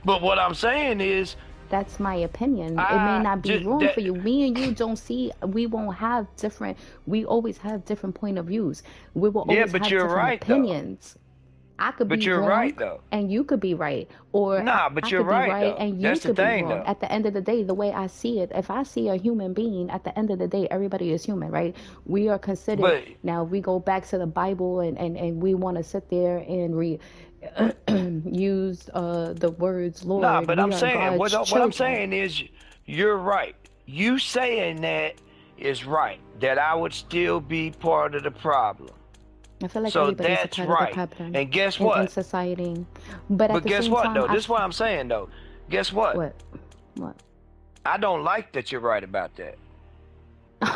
[SPEAKER 2] But what I'm saying is,
[SPEAKER 1] That's my opinion. It may
[SPEAKER 2] I
[SPEAKER 1] not be
[SPEAKER 2] just
[SPEAKER 1] wrong
[SPEAKER 2] that.
[SPEAKER 1] for you. Me and you don't see, we won't have different, we always have different point of views. We will
[SPEAKER 2] Yeah,
[SPEAKER 1] always
[SPEAKER 2] but
[SPEAKER 1] have
[SPEAKER 2] you're
[SPEAKER 1] different
[SPEAKER 2] right though.
[SPEAKER 1] opinions. I could
[SPEAKER 2] But
[SPEAKER 1] be
[SPEAKER 2] you're right
[SPEAKER 1] wrong
[SPEAKER 2] though.
[SPEAKER 1] and you could be right. Or
[SPEAKER 2] Nah,
[SPEAKER 1] I
[SPEAKER 2] but you're
[SPEAKER 1] could be
[SPEAKER 2] right
[SPEAKER 1] right
[SPEAKER 2] though.
[SPEAKER 1] and you
[SPEAKER 2] That's the
[SPEAKER 1] could be
[SPEAKER 2] thing
[SPEAKER 1] wrong.
[SPEAKER 2] though.
[SPEAKER 1] At the end of the day, the way I see it, if I see a human being, at the end of the day, everybody is human, right? We are considered,
[SPEAKER 2] But
[SPEAKER 1] now we go back to the Bible and we want to sit there and use the words
[SPEAKER 2] nah,
[SPEAKER 1] Lord.
[SPEAKER 2] but
[SPEAKER 1] We
[SPEAKER 2] I'm
[SPEAKER 1] are
[SPEAKER 2] saying
[SPEAKER 1] God's
[SPEAKER 2] what I'm
[SPEAKER 1] children.
[SPEAKER 2] saying is you're right. You saying that is right. That I would still be part of the problem.
[SPEAKER 1] I feel like
[SPEAKER 2] So
[SPEAKER 1] everybody's a
[SPEAKER 2] that's
[SPEAKER 1] part of the
[SPEAKER 2] right.
[SPEAKER 1] problem
[SPEAKER 2] And guess
[SPEAKER 1] in
[SPEAKER 2] what?
[SPEAKER 1] society. But at
[SPEAKER 2] But
[SPEAKER 1] the
[SPEAKER 2] guess
[SPEAKER 1] same
[SPEAKER 2] what
[SPEAKER 1] time,
[SPEAKER 2] though? This is what I'm saying though. Guess what?
[SPEAKER 1] what? What?
[SPEAKER 2] I don't like that you're right about that.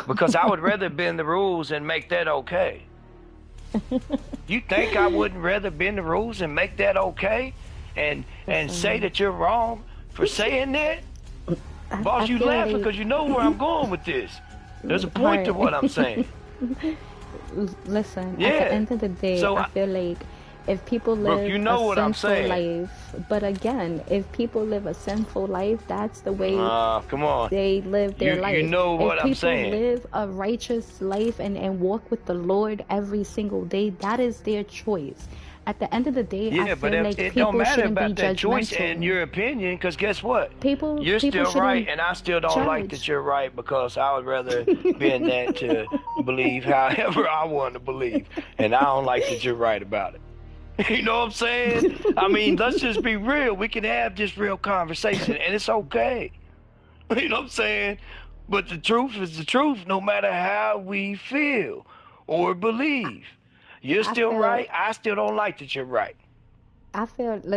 [SPEAKER 2] Because I would rather bend the rules and make that okay. You think I wouldn't rather bend the rules and make that okay? And say
[SPEAKER 1] Listen,
[SPEAKER 2] that you're wrong for saying that?
[SPEAKER 1] I
[SPEAKER 2] Boss, you
[SPEAKER 1] feel
[SPEAKER 2] laughing
[SPEAKER 1] like,
[SPEAKER 2] because you know where I'm going with this. There's a point to
[SPEAKER 1] heart.
[SPEAKER 2] what I'm saying.
[SPEAKER 1] Listen, at the
[SPEAKER 2] Yeah.
[SPEAKER 1] end of the day,
[SPEAKER 2] So,
[SPEAKER 1] I feel like if people
[SPEAKER 2] Brooke, you
[SPEAKER 1] live a
[SPEAKER 2] know what I'm
[SPEAKER 1] sinful
[SPEAKER 2] saying.
[SPEAKER 1] life, but again, if people live a sinful life, that's the way
[SPEAKER 2] Come on.
[SPEAKER 1] they live their
[SPEAKER 2] You
[SPEAKER 1] life.
[SPEAKER 2] know
[SPEAKER 1] If
[SPEAKER 2] what I'm
[SPEAKER 1] people
[SPEAKER 2] saying.
[SPEAKER 1] live a righteous life and walk with the Lord every single day, that is their choice. At the end of the day, I
[SPEAKER 2] Yeah, but
[SPEAKER 1] feel
[SPEAKER 2] if,
[SPEAKER 1] like
[SPEAKER 2] it don't
[SPEAKER 1] people
[SPEAKER 2] matter
[SPEAKER 1] shouldn't be
[SPEAKER 2] about that choice and
[SPEAKER 1] judgmental.
[SPEAKER 2] your opinion, because guess what? You're
[SPEAKER 1] People
[SPEAKER 2] still right,
[SPEAKER 1] shouldn't
[SPEAKER 2] and I still don't like that
[SPEAKER 1] judge.
[SPEAKER 2] you're right because I would rather bend that to believe however I want to believe, and I don't like that you're right about it. You know what I'm saying? I mean, let's just be real. We can have just real conversation, and it's okay. You know what I'm saying? But the truth is the truth, no matter how we feel or believe. You're
[SPEAKER 1] I
[SPEAKER 2] still
[SPEAKER 1] feel
[SPEAKER 2] right. I still don't like that you're right.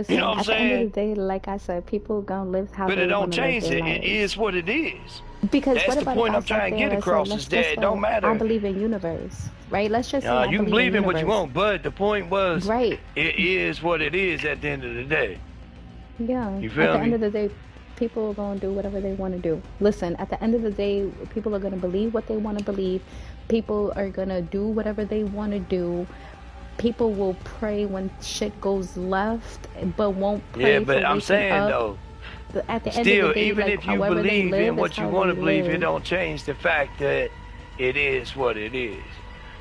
[SPEAKER 2] You know
[SPEAKER 1] listen,
[SPEAKER 2] what I'm
[SPEAKER 1] at the end of the
[SPEAKER 2] saying?
[SPEAKER 1] day, like I said, people gonna live how
[SPEAKER 2] But it
[SPEAKER 1] they
[SPEAKER 2] don't
[SPEAKER 1] want to live
[SPEAKER 2] change
[SPEAKER 1] their
[SPEAKER 2] it. It
[SPEAKER 1] lives.
[SPEAKER 2] is what it is.
[SPEAKER 1] Because
[SPEAKER 2] That's
[SPEAKER 1] what
[SPEAKER 2] the
[SPEAKER 1] about if
[SPEAKER 2] point
[SPEAKER 1] I
[SPEAKER 2] I'm
[SPEAKER 1] sat
[SPEAKER 2] trying to
[SPEAKER 1] there
[SPEAKER 2] get
[SPEAKER 1] and said,
[SPEAKER 2] across
[SPEAKER 1] let's
[SPEAKER 2] is that
[SPEAKER 1] just
[SPEAKER 2] it don't
[SPEAKER 1] say I
[SPEAKER 2] matter.
[SPEAKER 1] believe in universe, right? Let's just say I
[SPEAKER 2] You can
[SPEAKER 1] believe in
[SPEAKER 2] believe in what you
[SPEAKER 1] universe.
[SPEAKER 2] want, but the point was,
[SPEAKER 1] Right.
[SPEAKER 2] it is what it is at the end of the day.
[SPEAKER 1] Yeah.
[SPEAKER 2] You
[SPEAKER 1] At
[SPEAKER 2] feel
[SPEAKER 1] the end
[SPEAKER 2] me?
[SPEAKER 1] of the day, people are going to do whatever they want to do. Listen, at the end of the day, people are going to believe what they want to believe. People are going to do whatever they want to do. People will pray when shit goes left, but won't
[SPEAKER 2] Yeah,
[SPEAKER 1] pray for
[SPEAKER 2] but I'm
[SPEAKER 1] waking
[SPEAKER 2] saying
[SPEAKER 1] up.
[SPEAKER 2] though,
[SPEAKER 1] At the end of the
[SPEAKER 2] still,
[SPEAKER 1] day,
[SPEAKER 2] even
[SPEAKER 1] like
[SPEAKER 2] if you
[SPEAKER 1] however they
[SPEAKER 2] believe in
[SPEAKER 1] live is
[SPEAKER 2] what you
[SPEAKER 1] how
[SPEAKER 2] want
[SPEAKER 1] they
[SPEAKER 2] to believe, it
[SPEAKER 1] live.
[SPEAKER 2] don't change the fact that it is what it is.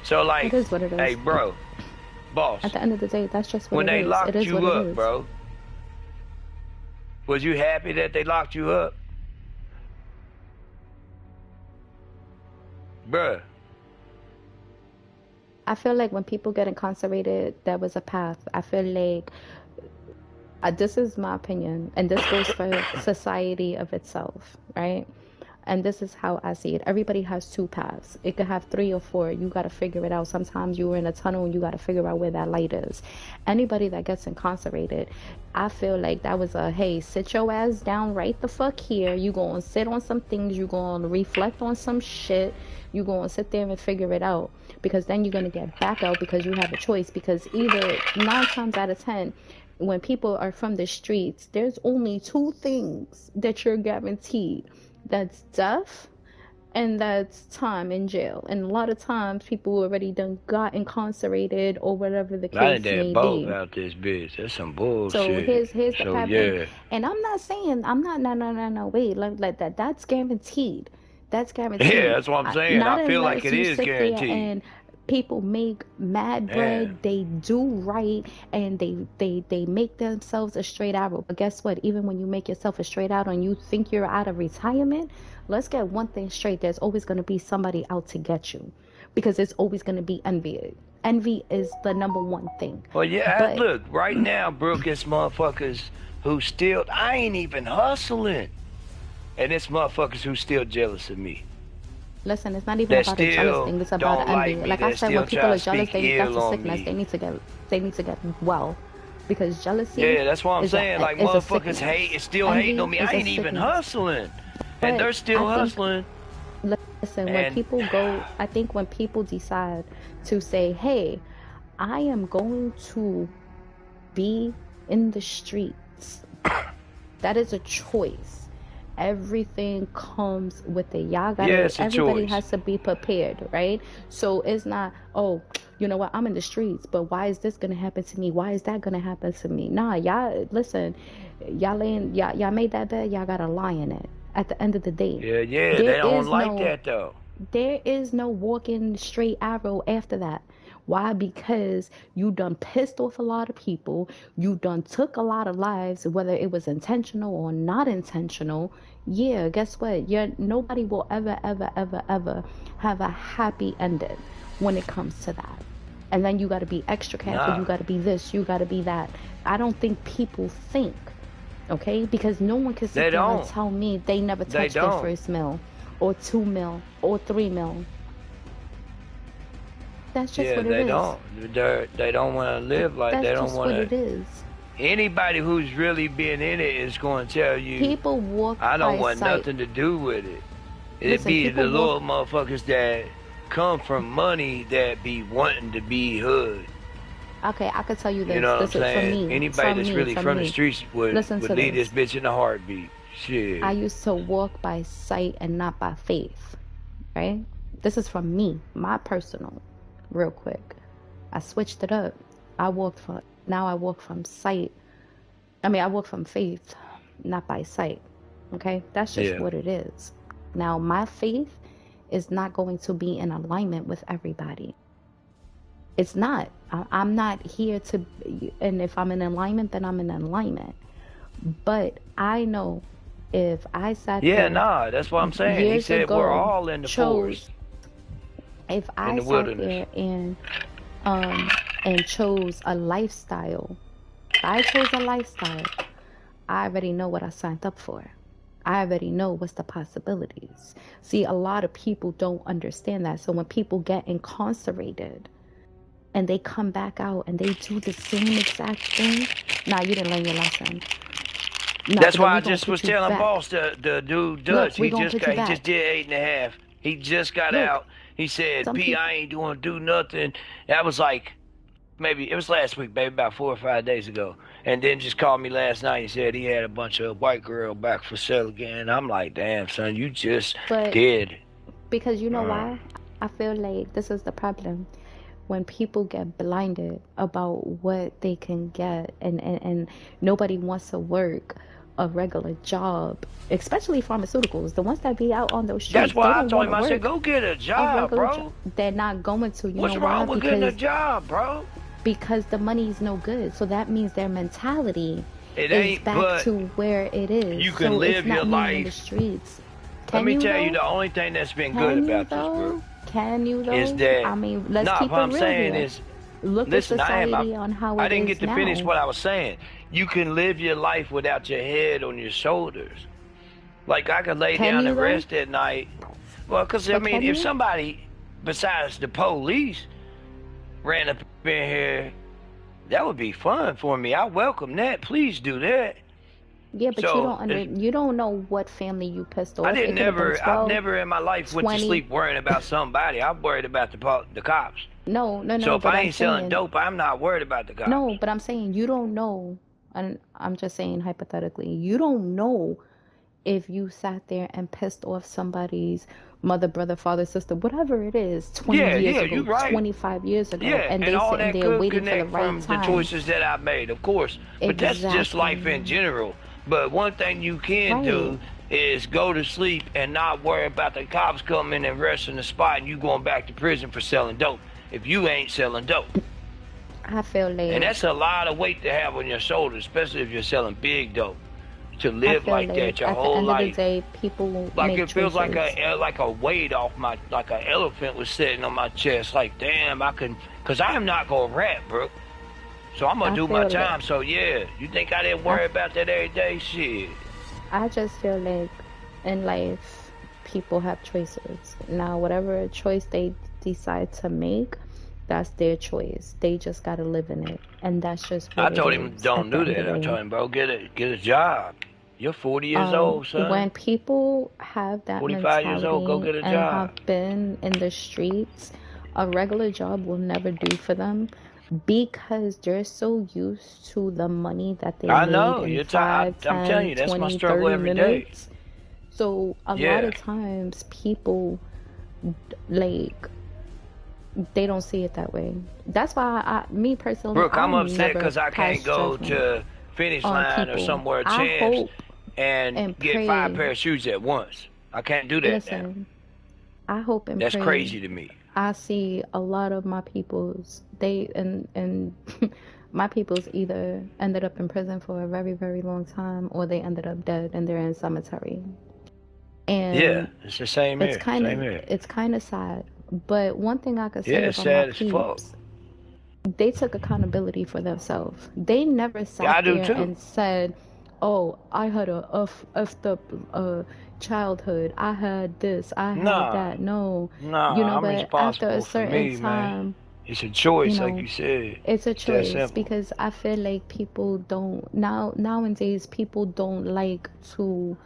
[SPEAKER 2] So
[SPEAKER 1] It
[SPEAKER 2] like,
[SPEAKER 1] is what it
[SPEAKER 2] hey,
[SPEAKER 1] is.
[SPEAKER 2] bro,
[SPEAKER 1] At
[SPEAKER 2] boss,
[SPEAKER 1] the end of the day, that's just what
[SPEAKER 2] when
[SPEAKER 1] it
[SPEAKER 2] they
[SPEAKER 1] is. It
[SPEAKER 2] locked
[SPEAKER 1] is what
[SPEAKER 2] you
[SPEAKER 1] it
[SPEAKER 2] up,
[SPEAKER 1] is.
[SPEAKER 2] bro, was you happy that they locked you up, bruh?
[SPEAKER 1] I feel like when people get incarcerated, there was a path. I feel like this is my opinion, and this goes for society of itself, right? And this is how I see it. Everybody has two paths. It could have three or four. You got to figure it out. Sometimes you're in a tunnel and you got to figure out where that light is. Anybody that gets incarcerated, I feel like that was a hey, sit your ass down right the fuck here. You going to sit on some things. You going to reflect on some shit. You going to sit there and figure it out. Because then you're going to get back out because you have a choice. Because either 9 times out of 10, when people are from the streets, there's only two things that you're guaranteed, that's death and that's time in jail. And a lot of times people already done got incarcerated or whatever the
[SPEAKER 2] I done
[SPEAKER 1] case
[SPEAKER 2] did
[SPEAKER 1] may
[SPEAKER 2] both
[SPEAKER 1] be.
[SPEAKER 2] out this bitch. That's some
[SPEAKER 1] So
[SPEAKER 2] bullshit.
[SPEAKER 1] here's the
[SPEAKER 2] So
[SPEAKER 1] path. And
[SPEAKER 2] yeah,
[SPEAKER 1] I'm not saying, I'm not, no, wait, like that, that's guaranteed. That's
[SPEAKER 2] yeah,
[SPEAKER 1] guaranteed.
[SPEAKER 2] that's what I'm saying.
[SPEAKER 1] Not
[SPEAKER 2] I feel like
[SPEAKER 1] unless
[SPEAKER 2] it
[SPEAKER 1] you
[SPEAKER 2] is
[SPEAKER 1] sit there
[SPEAKER 2] guaranteed.
[SPEAKER 1] and people make mad
[SPEAKER 2] Yeah.
[SPEAKER 1] bread, they do right, and they make themselves a straight arrow. But guess what? Even when you make yourself a straight arrow and you think you're out of retirement, let's get one thing straight. There's always going to be somebody out to get you, because it's always going to be envy. Envy is the number one thing.
[SPEAKER 2] Well, yeah,
[SPEAKER 1] But
[SPEAKER 2] look, right now, Brooke, it's motherfuckers who still, I ain't even hustling. And it's motherfuckers who still jealous of me.
[SPEAKER 1] listen, it's not even
[SPEAKER 2] That
[SPEAKER 1] about a jealous
[SPEAKER 2] still
[SPEAKER 1] thing. It's about
[SPEAKER 2] don't
[SPEAKER 1] envy.
[SPEAKER 2] like me.
[SPEAKER 1] Like I
[SPEAKER 2] That
[SPEAKER 1] said, when
[SPEAKER 2] still
[SPEAKER 1] people
[SPEAKER 2] try
[SPEAKER 1] are
[SPEAKER 2] to
[SPEAKER 1] jealous,
[SPEAKER 2] speak
[SPEAKER 1] that's
[SPEAKER 2] ill
[SPEAKER 1] a
[SPEAKER 2] on
[SPEAKER 1] sickness.
[SPEAKER 2] me.
[SPEAKER 1] They need to get well, because jealousy
[SPEAKER 2] Yeah, that's what I'm saying. Like,
[SPEAKER 1] is a
[SPEAKER 2] motherfuckers hate,
[SPEAKER 1] sickness.
[SPEAKER 2] it's still hating on
[SPEAKER 1] Envy
[SPEAKER 2] me. I
[SPEAKER 1] is a
[SPEAKER 2] ain't even
[SPEAKER 1] sickness.
[SPEAKER 2] hustling. And
[SPEAKER 1] But
[SPEAKER 2] they're
[SPEAKER 1] I
[SPEAKER 2] still
[SPEAKER 1] think,
[SPEAKER 2] hustling.
[SPEAKER 1] listen, when
[SPEAKER 2] And
[SPEAKER 1] people go, I think when people decide to say, hey, I am going to be in the streets. That is a choice. Everything comes with it.
[SPEAKER 2] Yeah, it's a
[SPEAKER 1] Everybody
[SPEAKER 2] choice.
[SPEAKER 1] has to be prepared, right? So it's not, oh, you know what, I'm in the streets, but why is this gonna happen to me? Why is that gonna happen to me? Nah, y'all, listen, y'all made that bed, y'all gotta lie in it. At the end of the day,
[SPEAKER 2] Yeah, yeah,
[SPEAKER 1] there
[SPEAKER 2] they don't
[SPEAKER 1] is
[SPEAKER 2] like
[SPEAKER 1] no
[SPEAKER 2] that though.
[SPEAKER 1] there is no walking straight arrow after that. Why? Because you done pissed off a lot of people. You done took a lot of lives, whether it was intentional or not intentional. Yeah, guess what? Nobody will ever, ever, ever, ever have a happy ending when it comes to that. And then you got to be extra careful. You
[SPEAKER 2] Nah,
[SPEAKER 1] got to be this. You got to be that. I don't think people think, okay? Because no one can sit
[SPEAKER 2] they
[SPEAKER 1] there and
[SPEAKER 2] don't.
[SPEAKER 1] tell me they never
[SPEAKER 2] They
[SPEAKER 1] touched their
[SPEAKER 2] don't.
[SPEAKER 1] first meal or 2 mil or 3 mil. That's just
[SPEAKER 2] Yeah,
[SPEAKER 1] what it
[SPEAKER 2] they
[SPEAKER 1] is.
[SPEAKER 2] don't. They don't want to live like
[SPEAKER 1] That's
[SPEAKER 2] they don't
[SPEAKER 1] just
[SPEAKER 2] want
[SPEAKER 1] what
[SPEAKER 2] to.
[SPEAKER 1] it is.
[SPEAKER 2] Anybody who's really been in it is going to tell you,
[SPEAKER 1] People walk
[SPEAKER 2] I don't
[SPEAKER 1] by
[SPEAKER 2] want
[SPEAKER 1] sight.
[SPEAKER 2] nothing to do with it. It
[SPEAKER 1] Listen,
[SPEAKER 2] be
[SPEAKER 1] people
[SPEAKER 2] the
[SPEAKER 1] walk.
[SPEAKER 2] little motherfuckers that come from money that be wanting to be hood.
[SPEAKER 1] Okay, I could tell you
[SPEAKER 2] You
[SPEAKER 1] this.
[SPEAKER 2] know what I'm
[SPEAKER 1] This is from
[SPEAKER 2] saying?
[SPEAKER 1] me.
[SPEAKER 2] Anybody
[SPEAKER 1] From
[SPEAKER 2] that's
[SPEAKER 1] me.
[SPEAKER 2] really
[SPEAKER 1] From
[SPEAKER 2] from the
[SPEAKER 1] me.
[SPEAKER 2] streets
[SPEAKER 1] Listen
[SPEAKER 2] would
[SPEAKER 1] to
[SPEAKER 2] leave this
[SPEAKER 1] this.
[SPEAKER 2] bitch in a heartbeat.
[SPEAKER 1] I
[SPEAKER 2] Shit.
[SPEAKER 1] used to walk by sight and not by faith, right? This is from me, my personal, real quick. I switched it up. Now I walk from sight. I walk from faith, not by sight. Okay? That's just
[SPEAKER 2] Yeah.
[SPEAKER 1] what it is. Now, my faith is not going to be in alignment with everybody. It's not. I'm not here to, and if I'm in alignment, then I'm in alignment. But I know if I sat
[SPEAKER 2] Yeah,
[SPEAKER 1] there
[SPEAKER 2] nah, that's what I'm saying. He
[SPEAKER 1] years
[SPEAKER 2] said we're
[SPEAKER 1] ago,
[SPEAKER 2] all in the
[SPEAKER 1] chose,
[SPEAKER 2] forest,
[SPEAKER 1] if
[SPEAKER 2] in
[SPEAKER 1] I
[SPEAKER 2] the
[SPEAKER 1] sat
[SPEAKER 2] wilderness.
[SPEAKER 1] there um and chose a lifestyle, if I chose a lifestyle, I already know what I signed up for. I already know what's the possibilities. See, a lot of people don't understand that. So when people get incarcerated and they come back out and they do the same exact thing, nah, you didn't learn your lesson. No,
[SPEAKER 2] That's
[SPEAKER 1] then
[SPEAKER 2] why I
[SPEAKER 1] we gonna
[SPEAKER 2] just was
[SPEAKER 1] put you
[SPEAKER 2] telling
[SPEAKER 1] back.
[SPEAKER 2] boss the dude
[SPEAKER 1] Look,
[SPEAKER 2] Dutch.
[SPEAKER 1] we gonna put you
[SPEAKER 2] He just
[SPEAKER 1] back.
[SPEAKER 2] did 8.5. He just got
[SPEAKER 1] Look,
[SPEAKER 2] out. He said,
[SPEAKER 1] some
[SPEAKER 2] P,
[SPEAKER 1] people,
[SPEAKER 2] I ain't doing do nothing. That was like maybe it was last week, baby, about 4 or 5 days ago. And then just called me last night. He said he had a bunch of white girl back for sale again. I'm like, damn, son, you just
[SPEAKER 1] but
[SPEAKER 2] did.
[SPEAKER 1] because you know
[SPEAKER 2] Uh,
[SPEAKER 1] why? I feel like this is the problem. When people get blinded about what they can get and nobody wants to work a regular job, especially pharmaceuticals, the ones that be out on those
[SPEAKER 2] that's
[SPEAKER 1] streets, they
[SPEAKER 2] why I
[SPEAKER 1] don't
[SPEAKER 2] told
[SPEAKER 1] want to
[SPEAKER 2] him. I said,
[SPEAKER 1] work
[SPEAKER 2] go get a
[SPEAKER 1] a
[SPEAKER 2] job,
[SPEAKER 1] regular job.
[SPEAKER 2] bro.
[SPEAKER 1] They're not going to. You
[SPEAKER 2] What's
[SPEAKER 1] know why?
[SPEAKER 2] wrong with getting a job, bro?
[SPEAKER 1] Because the money is no good. So that means their mentality
[SPEAKER 2] It
[SPEAKER 1] is
[SPEAKER 2] ain't,
[SPEAKER 1] back
[SPEAKER 2] but
[SPEAKER 1] to where it is.
[SPEAKER 2] you can
[SPEAKER 1] So it's
[SPEAKER 2] live your
[SPEAKER 1] not meaning in the
[SPEAKER 2] life.
[SPEAKER 1] streets.
[SPEAKER 2] Let
[SPEAKER 1] Can
[SPEAKER 2] me
[SPEAKER 1] you
[SPEAKER 2] tell you,
[SPEAKER 1] though?
[SPEAKER 2] the only thing that's been good
[SPEAKER 1] Can you
[SPEAKER 2] about this, bro,
[SPEAKER 1] though? Can you
[SPEAKER 2] is
[SPEAKER 1] though?
[SPEAKER 2] that,
[SPEAKER 1] I mean, let's
[SPEAKER 2] nah,
[SPEAKER 1] keep
[SPEAKER 2] what
[SPEAKER 1] it
[SPEAKER 2] I'm
[SPEAKER 1] real
[SPEAKER 2] saying
[SPEAKER 1] here.
[SPEAKER 2] is,
[SPEAKER 1] Look at
[SPEAKER 2] listen,
[SPEAKER 1] society on how
[SPEAKER 2] I
[SPEAKER 1] it
[SPEAKER 2] didn't get
[SPEAKER 1] is
[SPEAKER 2] to finish
[SPEAKER 1] now.
[SPEAKER 2] what I was saying. You can live your life without your head on your shoulders. Like I could lay
[SPEAKER 1] Can
[SPEAKER 2] down
[SPEAKER 1] you
[SPEAKER 2] and
[SPEAKER 1] though?
[SPEAKER 2] rest at night. Well, because I
[SPEAKER 1] But
[SPEAKER 2] mean,
[SPEAKER 1] can
[SPEAKER 2] if
[SPEAKER 1] you?
[SPEAKER 2] somebody besides the police ran up in here, that would be fun for me. I welcome that. Please do that.
[SPEAKER 1] Yeah, but
[SPEAKER 2] So
[SPEAKER 1] you don't know what family you pissed
[SPEAKER 2] I
[SPEAKER 1] off.
[SPEAKER 2] didn't
[SPEAKER 1] It could have been
[SPEAKER 2] I've
[SPEAKER 1] 12,
[SPEAKER 2] never in my life went to
[SPEAKER 1] 20.
[SPEAKER 2] sleep worrying about somebody. I'm worried about the cops.
[SPEAKER 1] No, no,
[SPEAKER 2] So
[SPEAKER 1] no,
[SPEAKER 2] if
[SPEAKER 1] but
[SPEAKER 2] I
[SPEAKER 1] I'm
[SPEAKER 2] ain't selling
[SPEAKER 1] saying
[SPEAKER 2] dope, I'm not worried about the cops.
[SPEAKER 1] no, but I'm saying you don't know, and I'm just saying hypothetically, you don't know if you sat there and pissed off somebody's mother, brother, father, sister, whatever it is, 20
[SPEAKER 2] Yeah,
[SPEAKER 1] years
[SPEAKER 2] yeah,
[SPEAKER 1] ago,
[SPEAKER 2] you right.
[SPEAKER 1] 25 years ago,
[SPEAKER 2] Yeah,
[SPEAKER 1] and
[SPEAKER 2] and
[SPEAKER 1] they
[SPEAKER 2] all
[SPEAKER 1] sitting
[SPEAKER 2] that
[SPEAKER 1] there
[SPEAKER 2] could
[SPEAKER 1] waiting for the
[SPEAKER 2] connect
[SPEAKER 1] right
[SPEAKER 2] from the
[SPEAKER 1] time.
[SPEAKER 2] choices that I've made, of course. But that's just life in
[SPEAKER 1] Exactly.
[SPEAKER 2] general. But one thing you can
[SPEAKER 1] Right.
[SPEAKER 2] do is go to sleep and not worry about the cops coming and arresting the spot and you going back to prison for selling dope if you ain't selling dope.
[SPEAKER 1] I feel
[SPEAKER 2] And
[SPEAKER 1] like
[SPEAKER 2] that's a lot of weight to have on your shoulders, especially if you're selling big dope. To
[SPEAKER 1] I
[SPEAKER 2] live
[SPEAKER 1] feel
[SPEAKER 2] like
[SPEAKER 1] like
[SPEAKER 2] that your
[SPEAKER 1] at the
[SPEAKER 2] whole
[SPEAKER 1] end of the
[SPEAKER 2] life.
[SPEAKER 1] day, people
[SPEAKER 2] Like
[SPEAKER 1] make
[SPEAKER 2] it feels
[SPEAKER 1] choices.
[SPEAKER 2] like a weight off my, like an elephant was sitting on my chest. Like damn, I can, cause I am not gonna rap, bro. So I'm gonna
[SPEAKER 1] I
[SPEAKER 2] do my
[SPEAKER 1] feel like
[SPEAKER 2] time. So yeah, you think I didn't
[SPEAKER 1] I,
[SPEAKER 2] worry about that every day? Shit.
[SPEAKER 1] I just feel like in life, people have choices. Now, whatever choice they decide to make, that's their choice. They just gotta live in it, and that's just
[SPEAKER 2] I
[SPEAKER 1] what it
[SPEAKER 2] told him
[SPEAKER 1] is
[SPEAKER 2] don't
[SPEAKER 1] at the
[SPEAKER 2] do
[SPEAKER 1] end of
[SPEAKER 2] that.
[SPEAKER 1] the
[SPEAKER 2] I
[SPEAKER 1] day.
[SPEAKER 2] told him, bro, get a job. You're 40 years old, son.
[SPEAKER 1] When people have that
[SPEAKER 2] 45 years old, go
[SPEAKER 1] mentality
[SPEAKER 2] get a
[SPEAKER 1] and have
[SPEAKER 2] job.
[SPEAKER 1] been in the streets, a regular job will never do for them. because they're so used to the money that they
[SPEAKER 2] I
[SPEAKER 1] made
[SPEAKER 2] know.
[SPEAKER 1] in
[SPEAKER 2] I'm,
[SPEAKER 1] 5,
[SPEAKER 2] I'm telling
[SPEAKER 1] 10,
[SPEAKER 2] you, that's my
[SPEAKER 1] 20,
[SPEAKER 2] struggle
[SPEAKER 1] 30
[SPEAKER 2] every day.
[SPEAKER 1] minutes. So a lot
[SPEAKER 2] Yeah.
[SPEAKER 1] of times people like they don't see it that way. That's why me personally,
[SPEAKER 2] Brooke,
[SPEAKER 1] I
[SPEAKER 2] I'm upset
[SPEAKER 1] never
[SPEAKER 2] because I can't
[SPEAKER 1] pass
[SPEAKER 2] go
[SPEAKER 1] judgment
[SPEAKER 2] to finish
[SPEAKER 1] on
[SPEAKER 2] line or
[SPEAKER 1] people.
[SPEAKER 2] somewhere
[SPEAKER 1] I
[SPEAKER 2] chance
[SPEAKER 1] hope
[SPEAKER 2] and
[SPEAKER 1] and
[SPEAKER 2] get 5
[SPEAKER 1] pray.
[SPEAKER 2] pair of shoes at once. I can't do that now.
[SPEAKER 1] Listen, I hope and
[SPEAKER 2] That's
[SPEAKER 1] pray.
[SPEAKER 2] crazy to me.
[SPEAKER 1] I see a lot of my peoples, they and my peoples either ended up in prison for a very, very long time or they ended up dead and they're in cemetery.
[SPEAKER 2] Yeah,
[SPEAKER 1] And
[SPEAKER 2] it's the same
[SPEAKER 1] it's
[SPEAKER 2] here.
[SPEAKER 1] kind
[SPEAKER 2] Same
[SPEAKER 1] of
[SPEAKER 2] here.
[SPEAKER 1] it's kind of sad. But one thing I could
[SPEAKER 2] Yeah,
[SPEAKER 1] say
[SPEAKER 2] it's
[SPEAKER 1] about my
[SPEAKER 2] sad as fuck.
[SPEAKER 1] peeps, they took accountability for themselves. They never
[SPEAKER 2] Yeah,
[SPEAKER 1] sat
[SPEAKER 2] I do
[SPEAKER 1] there
[SPEAKER 2] too.
[SPEAKER 1] and said, "Oh, I had a effed up childhood. I had this. I had
[SPEAKER 2] Nah,
[SPEAKER 1] that." No, you know,
[SPEAKER 2] nah, I'm
[SPEAKER 1] but after a
[SPEAKER 2] responsible for
[SPEAKER 1] certain
[SPEAKER 2] me, man.
[SPEAKER 1] time,
[SPEAKER 2] It's a
[SPEAKER 1] you
[SPEAKER 2] choice, like
[SPEAKER 1] know,
[SPEAKER 2] you said.
[SPEAKER 1] it's a
[SPEAKER 2] It's that
[SPEAKER 1] choice
[SPEAKER 2] simple.
[SPEAKER 1] because I feel like people don't nowadays people don't like to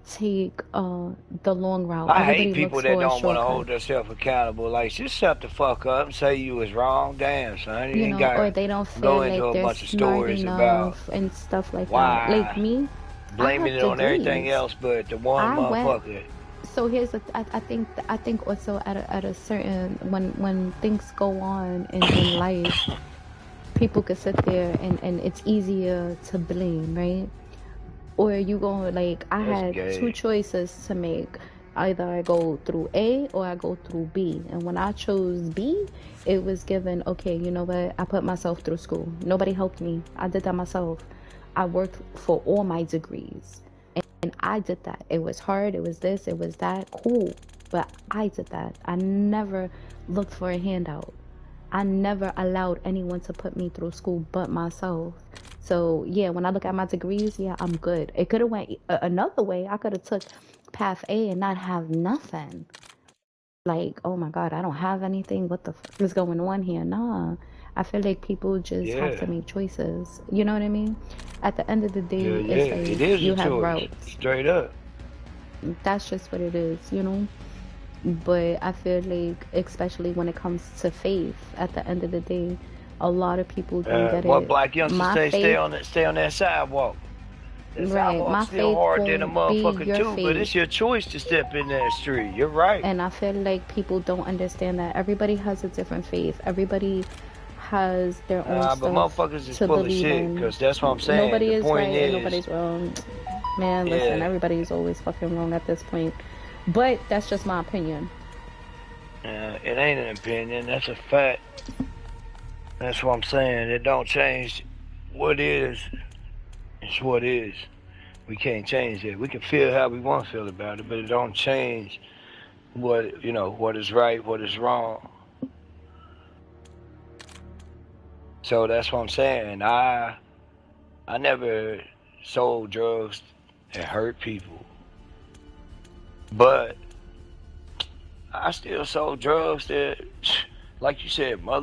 [SPEAKER 1] take the long route.
[SPEAKER 2] I hate
[SPEAKER 1] Everybody
[SPEAKER 2] people
[SPEAKER 1] looks
[SPEAKER 2] that
[SPEAKER 1] for a
[SPEAKER 2] don't want to
[SPEAKER 1] shortcut.
[SPEAKER 2] hold themselves accountable. Like, just shut the fuck up and say you was wrong. Damn, son. You
[SPEAKER 1] You
[SPEAKER 2] ain't
[SPEAKER 1] know,
[SPEAKER 2] got
[SPEAKER 1] or
[SPEAKER 2] to
[SPEAKER 1] they don't
[SPEAKER 2] go
[SPEAKER 1] feel
[SPEAKER 2] into
[SPEAKER 1] like
[SPEAKER 2] a
[SPEAKER 1] they're
[SPEAKER 2] bunch of
[SPEAKER 1] smart
[SPEAKER 2] stories about
[SPEAKER 1] enough and stuff like that. Like
[SPEAKER 2] why,
[SPEAKER 1] me, I
[SPEAKER 2] blaming
[SPEAKER 1] have
[SPEAKER 2] it on everything
[SPEAKER 1] degrees.
[SPEAKER 2] else but the one
[SPEAKER 1] I went.
[SPEAKER 2] motherfucker.
[SPEAKER 1] So here's the. I think also at a certain when things go on in life, people could sit there and it's easier to blame, right? Or you go like I
[SPEAKER 2] That's
[SPEAKER 1] had two
[SPEAKER 2] gay.
[SPEAKER 1] choices to make. Either I go through A or I go through B. And when I chose B, it was given, okay, you know what? I put myself through school. Nobody helped me. I did that myself. I worked for all my degrees. And I did that. It was hard, it was this, it was that. Cool. But I did that. I never looked for a handout. I never allowed anyone to put me through school but myself. So yeah, when I look at my degrees, yeah, I'm good. It could have went another way. I could have took path A and not have nothing. Like, oh my God, I don't have anything. What the fuck is going on here? Nah. I feel like people just have
[SPEAKER 2] Yeah.
[SPEAKER 1] to make choices. You know what I mean? At the end of the
[SPEAKER 2] Yeah,
[SPEAKER 1] day,
[SPEAKER 2] yeah.
[SPEAKER 1] it's
[SPEAKER 2] It
[SPEAKER 1] like
[SPEAKER 2] is a
[SPEAKER 1] you have
[SPEAKER 2] choice.
[SPEAKER 1] routes.
[SPEAKER 2] Straight up.
[SPEAKER 1] That's just what it is, you know? But I feel like, especially when it comes to faith, at the end of the day, a lot of people don't get
[SPEAKER 2] What
[SPEAKER 1] it.
[SPEAKER 2] black youngsters
[SPEAKER 1] My
[SPEAKER 2] say,
[SPEAKER 1] faith,
[SPEAKER 2] stay on that sidewalk. That
[SPEAKER 1] right,
[SPEAKER 2] sidewalk's
[SPEAKER 1] my
[SPEAKER 2] still
[SPEAKER 1] faith
[SPEAKER 2] hard than a
[SPEAKER 1] won't be
[SPEAKER 2] motherfucker
[SPEAKER 1] your
[SPEAKER 2] too, but
[SPEAKER 1] faith.
[SPEAKER 2] it's your choice to step in that street. You're right.
[SPEAKER 1] And I feel like people don't understand that everybody has a different faith. Everybody has their own
[SPEAKER 2] But
[SPEAKER 1] stuff
[SPEAKER 2] motherfuckers is
[SPEAKER 1] to
[SPEAKER 2] full of
[SPEAKER 1] believe
[SPEAKER 2] shit,
[SPEAKER 1] in.
[SPEAKER 2] cause that's what I'm saying.
[SPEAKER 1] Nobody
[SPEAKER 2] The
[SPEAKER 1] is
[SPEAKER 2] point
[SPEAKER 1] right and
[SPEAKER 2] is,
[SPEAKER 1] nobody's wrong. Man, listen,
[SPEAKER 2] yeah,
[SPEAKER 1] everybody's always fucking wrong at this point. But that's just my opinion.
[SPEAKER 2] it ain't an opinion. That's a fact. That's what I'm saying. It don't change what is. It's what is. We can't change it. We can feel how we want to feel about it, but it don't change what is right, what is wrong. So that's what I'm saying. I never sold drugs that hurt people, but I still sold drugs that, like you said, mother.